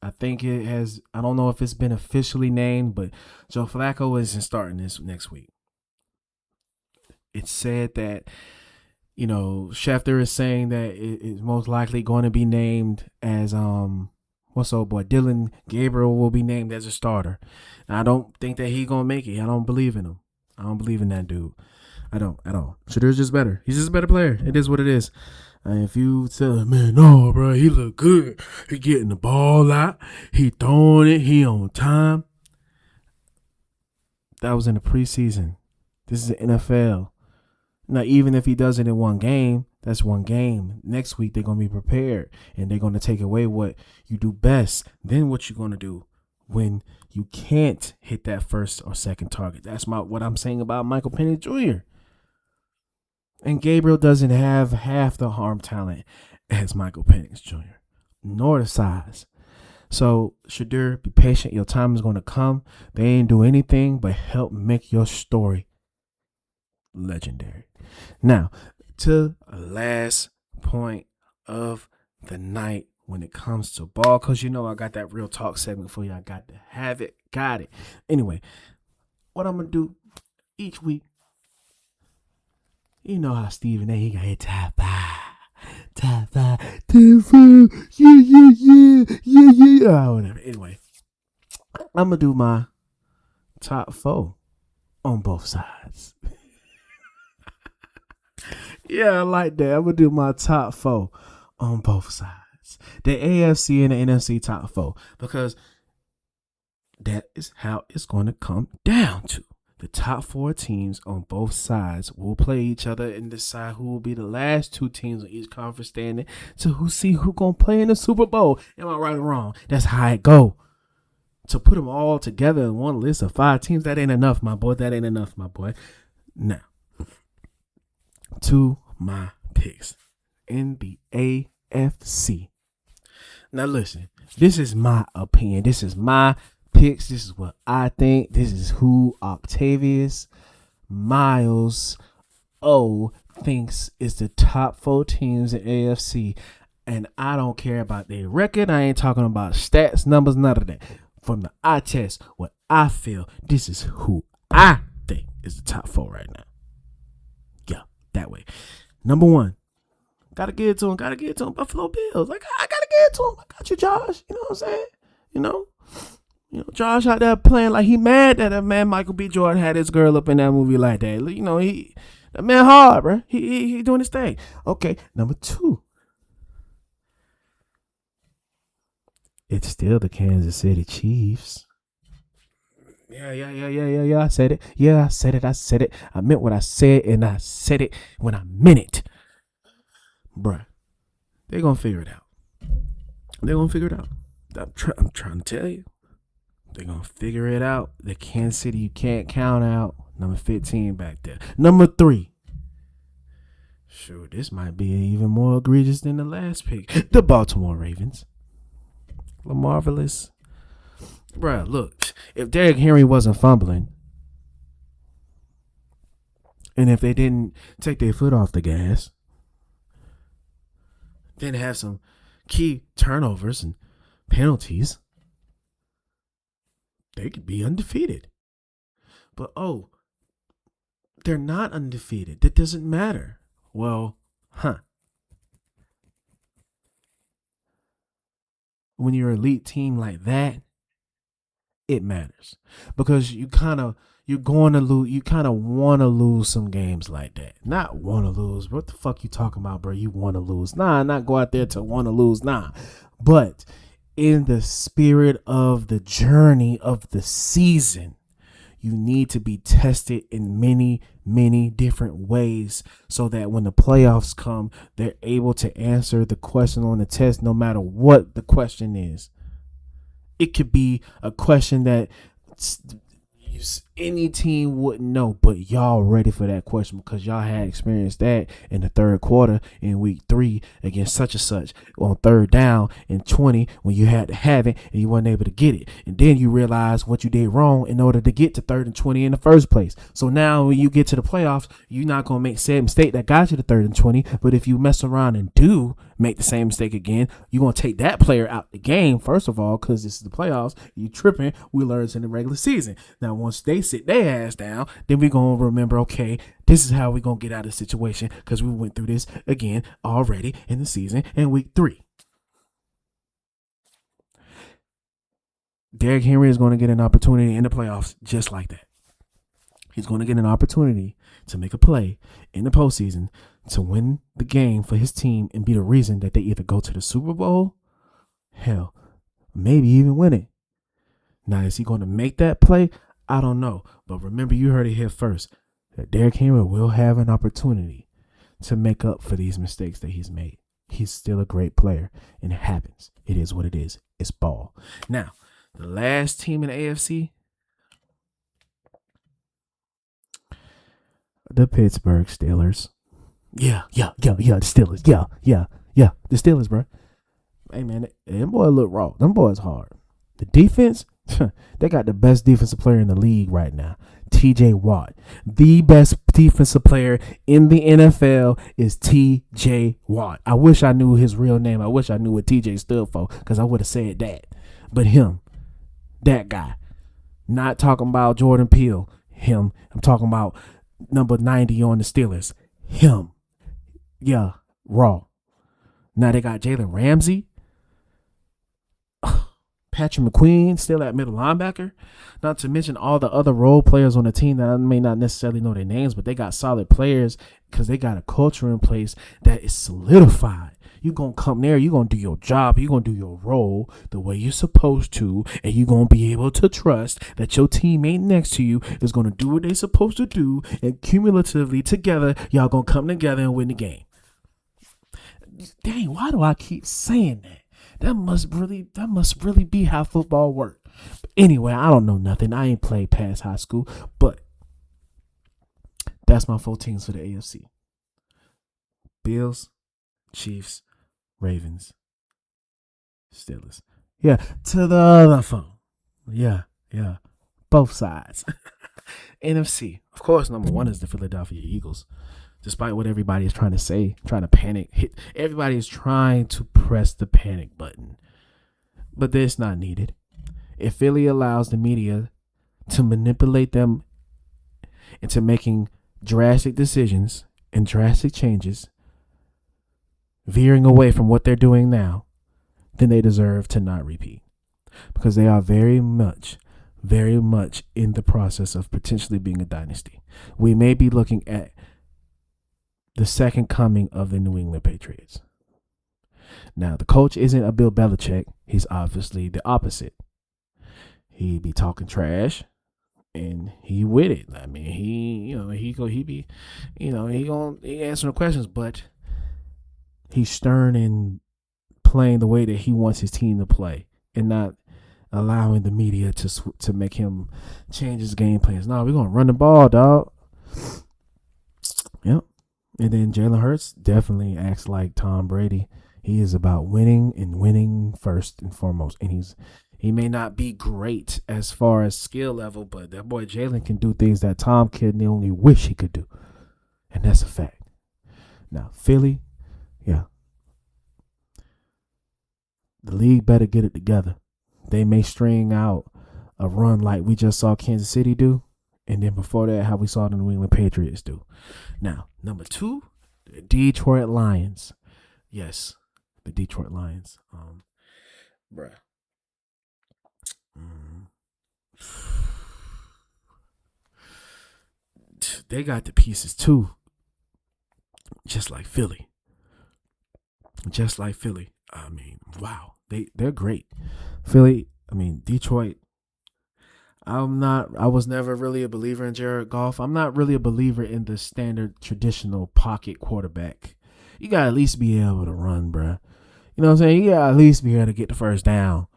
I think it has, I don't know if it's been officially named, but Joe Flacco isn't starting this next week. It's said that, Schefter is saying that it's most likely going to be named as, what's old boy? Dylan Gabriel will be named as a starter. And I don't think that he's going to make it. I don't believe in him. I don't believe in that dude. I don't at all. Shadeur's just better. He's just a better player. It is what it is. And if you tell, man, no, bro, he look good. He getting the ball out. He throwing it. He on time. That was in the preseason. This is the NFL. Now, even if he does it in one game, that's one game. Next week, they're going to be prepared, and they're going to take away what you do best. Then what you going to do when you can't hit that first or second target? That's what I'm saying about Michael Penix Jr. And Gabriel doesn't have half the arm talent as Michael Penix Jr., nor the size. So, Shadeur, be patient. Your time is going to come. They ain't do anything but help make your story legendary. Now, to the last point of the night when it comes to ball, because you know I got that real talk segment for you. I got to have it. Got it. Anyway, what I'm going to do each week, you know how Stephen A, he got hit top five, yeah. Oh, whatever. Anyway, I'm going to do my top 4 on both sides. Yeah, I like that. I'm going to do my top 4 on both sides. The AFC and the NFC top 4. Because that is how it's going to come down to. The top 4 teams on both sides will play each other and decide who will be the last 2 teams on each conference standing to who going to play in the Super Bowl. Am I right or wrong? That's how it go. To put them all together in one list of 5 teams, that ain't enough, my boy. That ain't enough, my boy. Now, to my picks in the AFC. Now, listen, this is my opinion. This is my picks. This is what I think. This is who Octavius Miles O thinks is the top 4 teams in AFC. And I don't care about their record. I ain't talking about stats, numbers, none of that. From the eye test, what I feel, this is who I think is the top 4 right now. Yeah, that way. Number 1. Gotta get it to him. Buffalo Bills. I gotta get it to him. I got you, Josh. You know what I'm saying? You know, Josh out there playing like he mad that man Michael B. Jordan had his girl up in that movie like that. You know, that man hard, bro. He doing his thing. Okay, number 2. It's still the Kansas City Chiefs. Yeah. I said it. Yeah, I said it. I meant what I said, and I said it when I meant it. Bruh, they're going to figure it out. I'm trying to tell you. They're going to figure it out. The Kansas City, you can't count out. Number 15 back there. Number 3. Sure, this might be even more egregious than the last pick. The Baltimore Ravens. LaMarvelous. Bruh, look. If Derrick Henry wasn't fumbling, and if they didn't take their foot off the gas, didn't have some key turnovers and penalties, they could be undefeated. But, they're not undefeated. That doesn't matter. Well, when you're an elite team like that, it matters. Because you're going to lose. You kind of want to lose some games like that. Not want to lose. What the fuck you talking about, bro? You want to lose. Nah, not go out there to want to lose. Nah. But in the spirit of the journey of the season, you need to be tested in many, many different ways so that when the playoffs come, they're able to answer the question on the test no matter what the question is. It could be a question that any team wouldn't know, but y'all ready for that question because y'all had experienced that in the third quarter in week 3 against such and such on third down in 20 when you had to have it and you weren't able to get it. And then you realize what you did wrong in order to get to 3rd and 20 in the first place. So now when you get to the playoffs, you're not going to make said mistake that got you to 3rd and 20. But if you mess around and do make the same mistake again, you're going to take that player out the game, first of all, because this is the playoffs. You tripping. We learned in the regular season. Now, once they sit their ass down, then we're going to remember, okay, this is how we're going to get out of the situation because we went through this again already in the season in week 3. Derrick Henry is going to get an opportunity in the playoffs just like that. He's going to get an opportunity to make a play in the postseason to win the game for his team and be the reason that they either go to the Super Bowl, hell, maybe even win it. Now, is he going to make that play? I don't know. But remember, you heard it here first, that Derrick Henry will have an opportunity to make up for these mistakes that he's made. He's still a great player, and it happens. It is what it is. It's ball. Now, the last team in the AFC, the Pittsburgh Steelers. Yeah, the Steelers. Yeah, the Steelers, bro. Hey, man, them boys look raw. Them boys hard. The defense, they got the best defensive player in the league right now. TJ Watt. The best defensive player in the NFL is TJ Watt. I wish I knew his real name. I wish I knew what TJ stood for, because I would have said that. But him, that guy. Not talking about Jordan Peele. Him. I'm talking about number 90 on the Steelers. Him. Yeah, raw. Now they got Jalen Ramsey. Patrick McQueen still at middle linebacker. Not to mention all the other role players on the team that I may not necessarily know their names, but they got solid players because they got a culture in place that is solidified. You're going to come there, you're going to do your job, you're going to do your role the way you're supposed to, and you're going to be able to trust that your teammate next to you is going to do what they're supposed to do, and cumulatively together, y'all going to come together and win the game. Dang, why do I keep saying that? That must really be how football works. Anyway, I don't know nothing. I ain't played past high school, but that's my 4 teams for the AFC. Bills, Chiefs, Ravens, Steelers. Yeah, to the other phone. Yeah. Both sides. NFC. Of course, number 1 is the Philadelphia Eagles. Despite what everybody is trying to say, trying to panic, everybody is trying to press the panic button. But it's not needed. If Philly allows the media to manipulate them into making drastic decisions and drastic changes, veering away from what they're doing now, then they deserve to not repeat. Because they are very much in the process of potentially being a dynasty. We may be looking at the second coming of the New England Patriots. Now, the coach isn't a Bill Belichick. He's obviously the opposite. He be talking trash, and he with it. I mean, he answering the questions, but he's stern in playing the way that he wants his team to play, and not allowing the media to make him change his game plans. No, we're gonna run the ball, dog. Yep. And then Jalen Hurts definitely acts like Tom Brady. He is about winning and winning first and foremost. And he may not be great as far as skill level, but that boy Jalen can do things that Tom can only wish he could do. And that's a fact. Now, Philly, yeah. The league better get it together. They may string out a run like we just saw Kansas City do. And then before that, how we saw the New England Patriots do. Now, number 2, the Detroit Lions. Yes, the Detroit Lions. They got the pieces too. Just like Philly. I mean, wow. They're great. Detroit. I was never really a believer in Jared Goff. I'm not really a believer in the standard traditional pocket quarterback. You got to at least be able to run, bruh. You know what I'm saying? You got to at least be able to get the first down.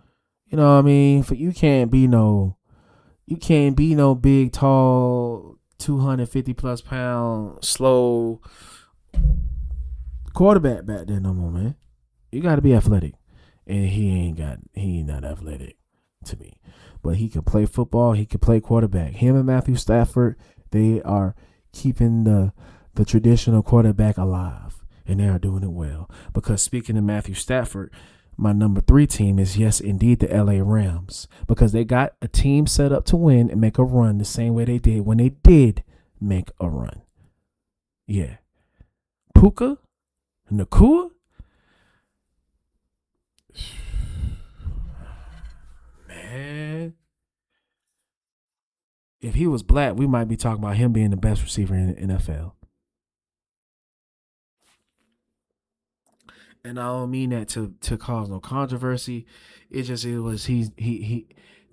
You know what I mean? You can't be no big, tall, 250 plus pound, slow quarterback back there no more, man. You got to be athletic. And he ain't not athletic to me. But he can play football. He can play quarterback. Him and Matthew Stafford, they are keeping the traditional quarterback alive. And they are doing it well. Because speaking of Matthew Stafford, my number 3 team is, yes, indeed, the LA Rams. Because they got a team set up to win and make a run the same way they did when they did make a run. Yeah. Puka? Nakua? Man. If he was black, we might be talking about him being the best receiver in the NFL. And I don't mean that to cause no controversy. The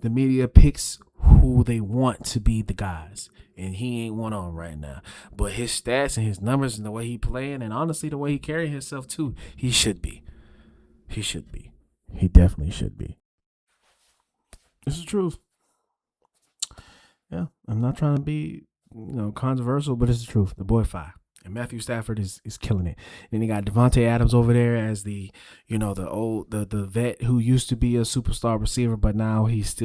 media picks who they want to be the guys. And he ain't one of them right now. But his stats and his numbers and the way he playing, and honestly the way he carrying himself too, he should be. He should be. He definitely should be. This is the truth. Yeah, I'm not trying to be, controversial, but it's the truth. The boy 5. And Matthew Stafford is killing it. And you got Devontae Adams over there as the vet who used to be a superstar receiver, but now he's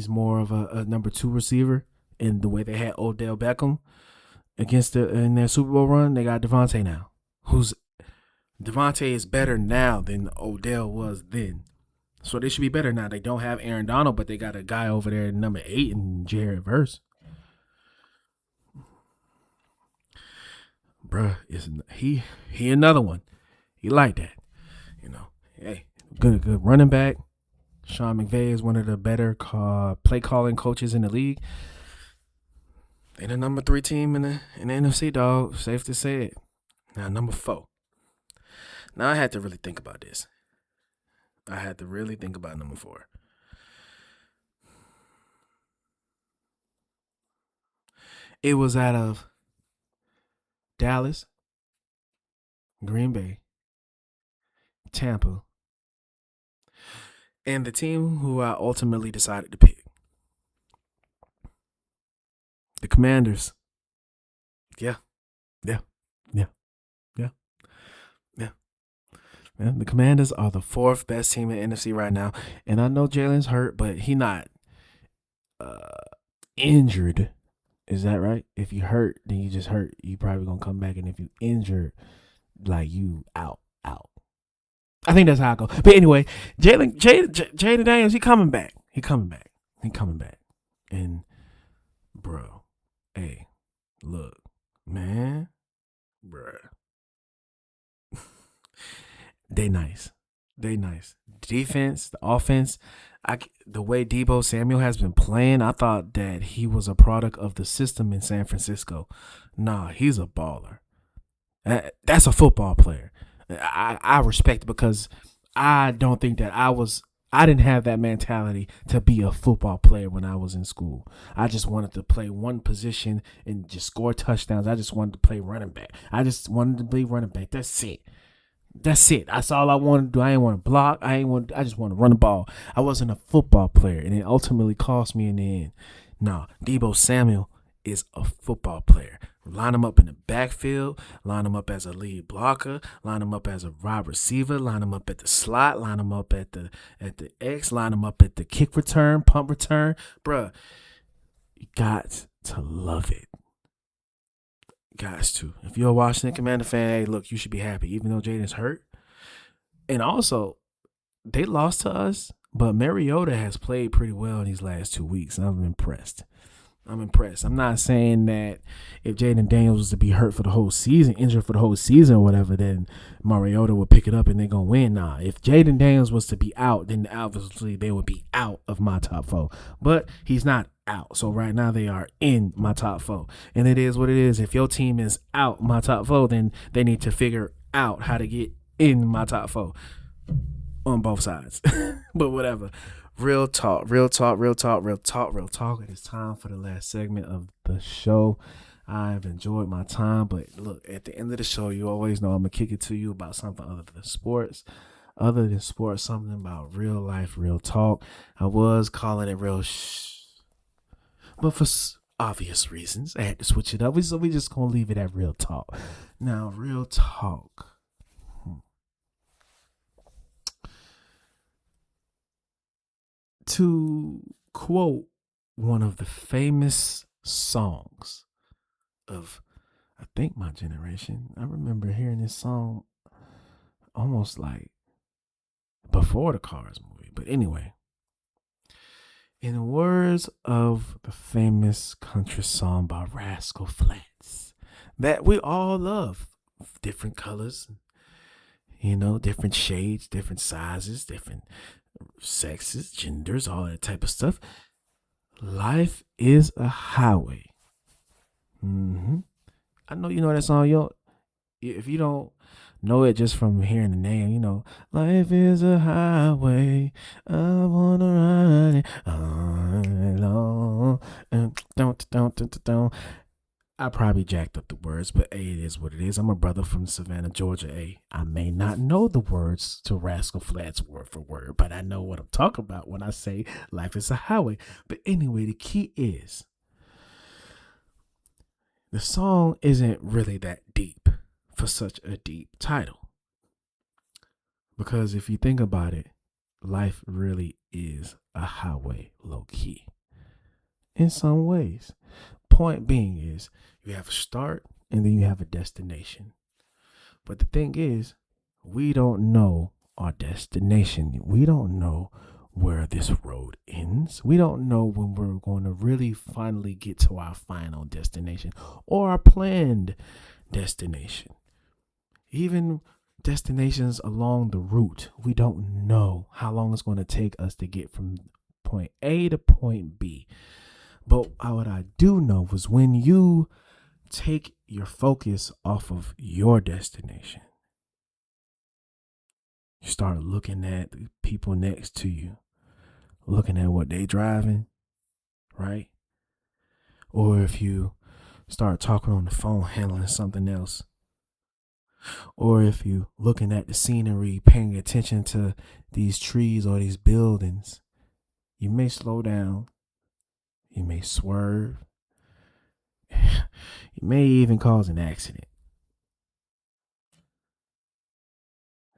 more of a number 2 receiver. And the way they had Odell Beckham against in their Super Bowl run, they got Devontae now. Who's Devontae is better now than Odell was then. So they should be better now. They don't have Aaron Donald, but they got a guy over there, number 8, in Jared Verse. Bruh, he another one. He like that. Hey, good running back. Sean McVay is one of the better play calling coaches in the league. They the number 3 team in the NFC, dog. Safe to say it. Now number 4. Now I had to really think about this. I had to really think about number 4. It was out of Dallas, Green Bay, Tampa, and the team who I ultimately decided to pick. The Commanders. Yeah. The Commanders are the 4th best team in the NFC right now. And I know Jalen's hurt, but he not injured. Is that right? If you hurt, then you just hurt. You probably going to come back. And if you injured, like you out. I think that's how I go. But anyway, Jaden Daniels, he coming back. And, bro, hey, look, man, bro. They nice. Defense, the offense, the way Deebo Samuel has been playing, I thought that he was a product of the system in San Francisco. Nah, he's a baller. That's a football player. I respect it because I don't think that I didn't have that mentality to be a football player when I was in school. I just wanted to play one position and just score touchdowns. I just wanted to play running back. That's it. That's all I wanted to do. I didn't want to block. I just want to run the ball. I wasn't a football player, and it ultimately cost me in the end. Nah, Deebo Samuel is a football player. Line him up in the backfield. Line him up as a lead blocker. Line him up as a wide receiver. Line him up at the slot. Line him up at the X. Line him up at the kick return, punt return. Bruh, you got to love it. Guys, too. If you're a Washington Commander fan, hey, look, you should be happy, even though Jaden's hurt. And also, they lost to us, but Mariota has played pretty well in these last 2 weeks. I'm impressed. I'm not saying that if Jaden Daniels was to be hurt for the whole season, injured for the whole season or whatever, then Mariota would pick it up and they're going to win. Nah, if Jaden Daniels was to be out, then obviously they would be out of my top 4. But he's not out. So right now they are in my top 4. And it is what it is. If your team is out my top 4, then they need to figure out how to get in my top 4 on both sides. But whatever. Real talk. It is time for the last segment of the show. I've enjoyed my time, but look, at the end of the show, you always know I'm going to kick it to you about something other than sports. Something about real life, real talk. I was calling it real but for obvious reasons, I had to switch it up. So we just going to leave it at real talk. Now, real talk. To quote one of the famous songs of, I think, my generation. I remember hearing this song almost like before the Cars movie. But anyway, in the words of the famous country song by Rascal Flatts that we all love, different colors, different shades, different sizes, different sexes, genders, all that type of stuff. Life is a highway. I know you know that song. If you don't know it just from hearing the name, life is a highway. I wanna ride it all along. Don't. I probably jacked up the words, but it is what it is. I'm a brother from Savannah, Georgia. I may not know the words to Rascal Flatts word for word, but I know what I'm talking about when I say life is a highway. But anyway, the key is the song isn't really that deep for such a deep title. Because if you think about it, life really is a highway, low key. In some ways. point being is you have a start and then you have a destination. But the thing is, we don't know our destination. We don't know where this road ends. We don't know when we're going to really finally get to our final destination or our planned destination. Even destinations along the route, we don't know how long it's going to take us to get from point A to point B. But what I do know is when you take your focus off of your destination, you start looking at the people next to you, looking at what they driving, right? Or if you start talking on the phone, handling something else. Or if you looking at the scenery, paying attention to these trees or these buildings, you may slow down. You may swerve. You may even cause an accident.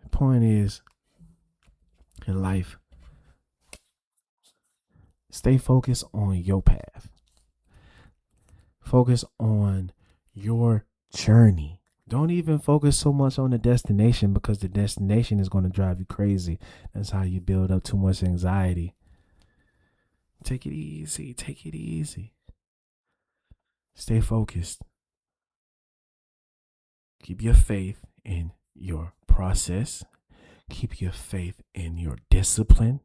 The point is, in life, stay focused on your path. Focus on your journey. Don't even focus so much on the destination, because the destination is going to drive you crazy. That's how you build up too much anxiety. Take it easy. Take it easy. Stay focused. Keep your faith in your process. Keep your faith in your discipline.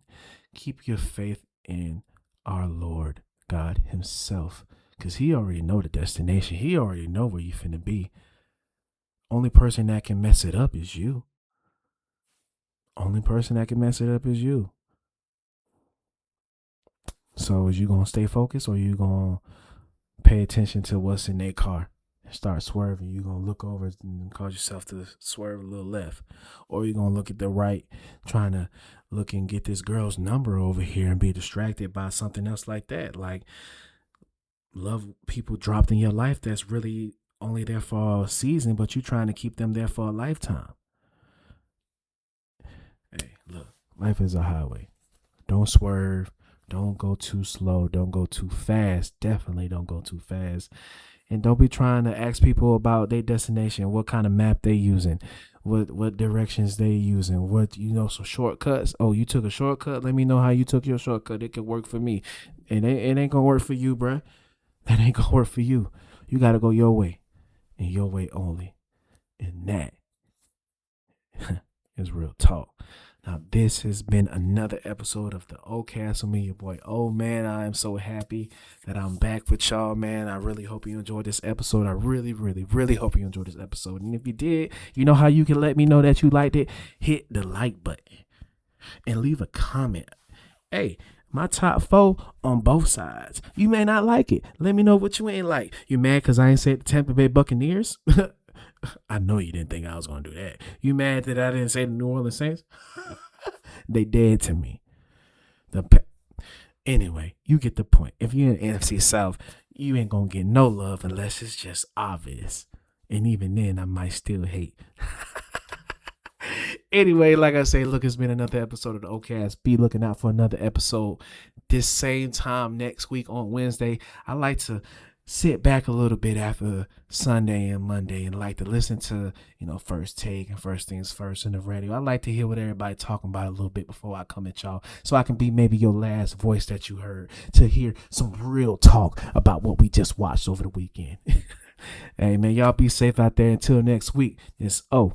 Keep your faith in our Lord God himself, because he already know the destination. He already know where you finna be. Only person that can mess it up is you. Only person that can mess it up is you. So is you going to stay focused, or you going to pay attention to what's in their car and start swerving? You going to look over and cause yourself to swerve a little left, or you going to look at the right, trying to look and get this girl's number over here and be distracted by something else like that? Like, love people dropped in your life that's really only there for a season, but you trying to keep them there for a lifetime. Hey, look, life is a highway. Don't swerve. Don't go too slow. Don't go too fast. Definitely don't go too fast. And don't be trying to ask people about their destination, what kind of map they using, what directions they using, some shortcuts. Oh, you took a shortcut? Let me know how you took your shortcut. It could work for me. And it ain't gonna work for you, bruh. That ain't gonna work for you. You gotta go your way, and your way only. And that is real talk. Now, this has been another episode of the O'Cast with me, your boy. Oh, man, I am so happy that I'm back with y'all, man. I really hope you enjoyed this episode. I really, really, really hope you enjoyed this episode. And if you did, you know how you can let me know that you liked it? Hit the like button and leave a comment. Hey, my top 4 on both sides. You may not like it. Let me know what you ain't like. You mad because I ain't said the Tampa Bay Buccaneers? I know you didn't think I was going to do that. You mad that I didn't say the New Orleans Saints? They dead to me. Anyway, you get the point. If you're in NFC South, you ain't going to get no love unless it's just obvious. And even then, I might still hate. Anyway, like I say, look, it's been another episode of the O'Cast. Be looking out for another episode this same time next week on Wednesday. I like to sit back a little bit after Sunday and Monday and like to listen to, First Take and First Things First in the radio. I like to hear what everybody talking about a little bit before I come at y'all, so I can be maybe your last voice that you heard to hear some real talk about what we just watched over the weekend. Hey, man, y'all be safe out there. Until next week, it's O.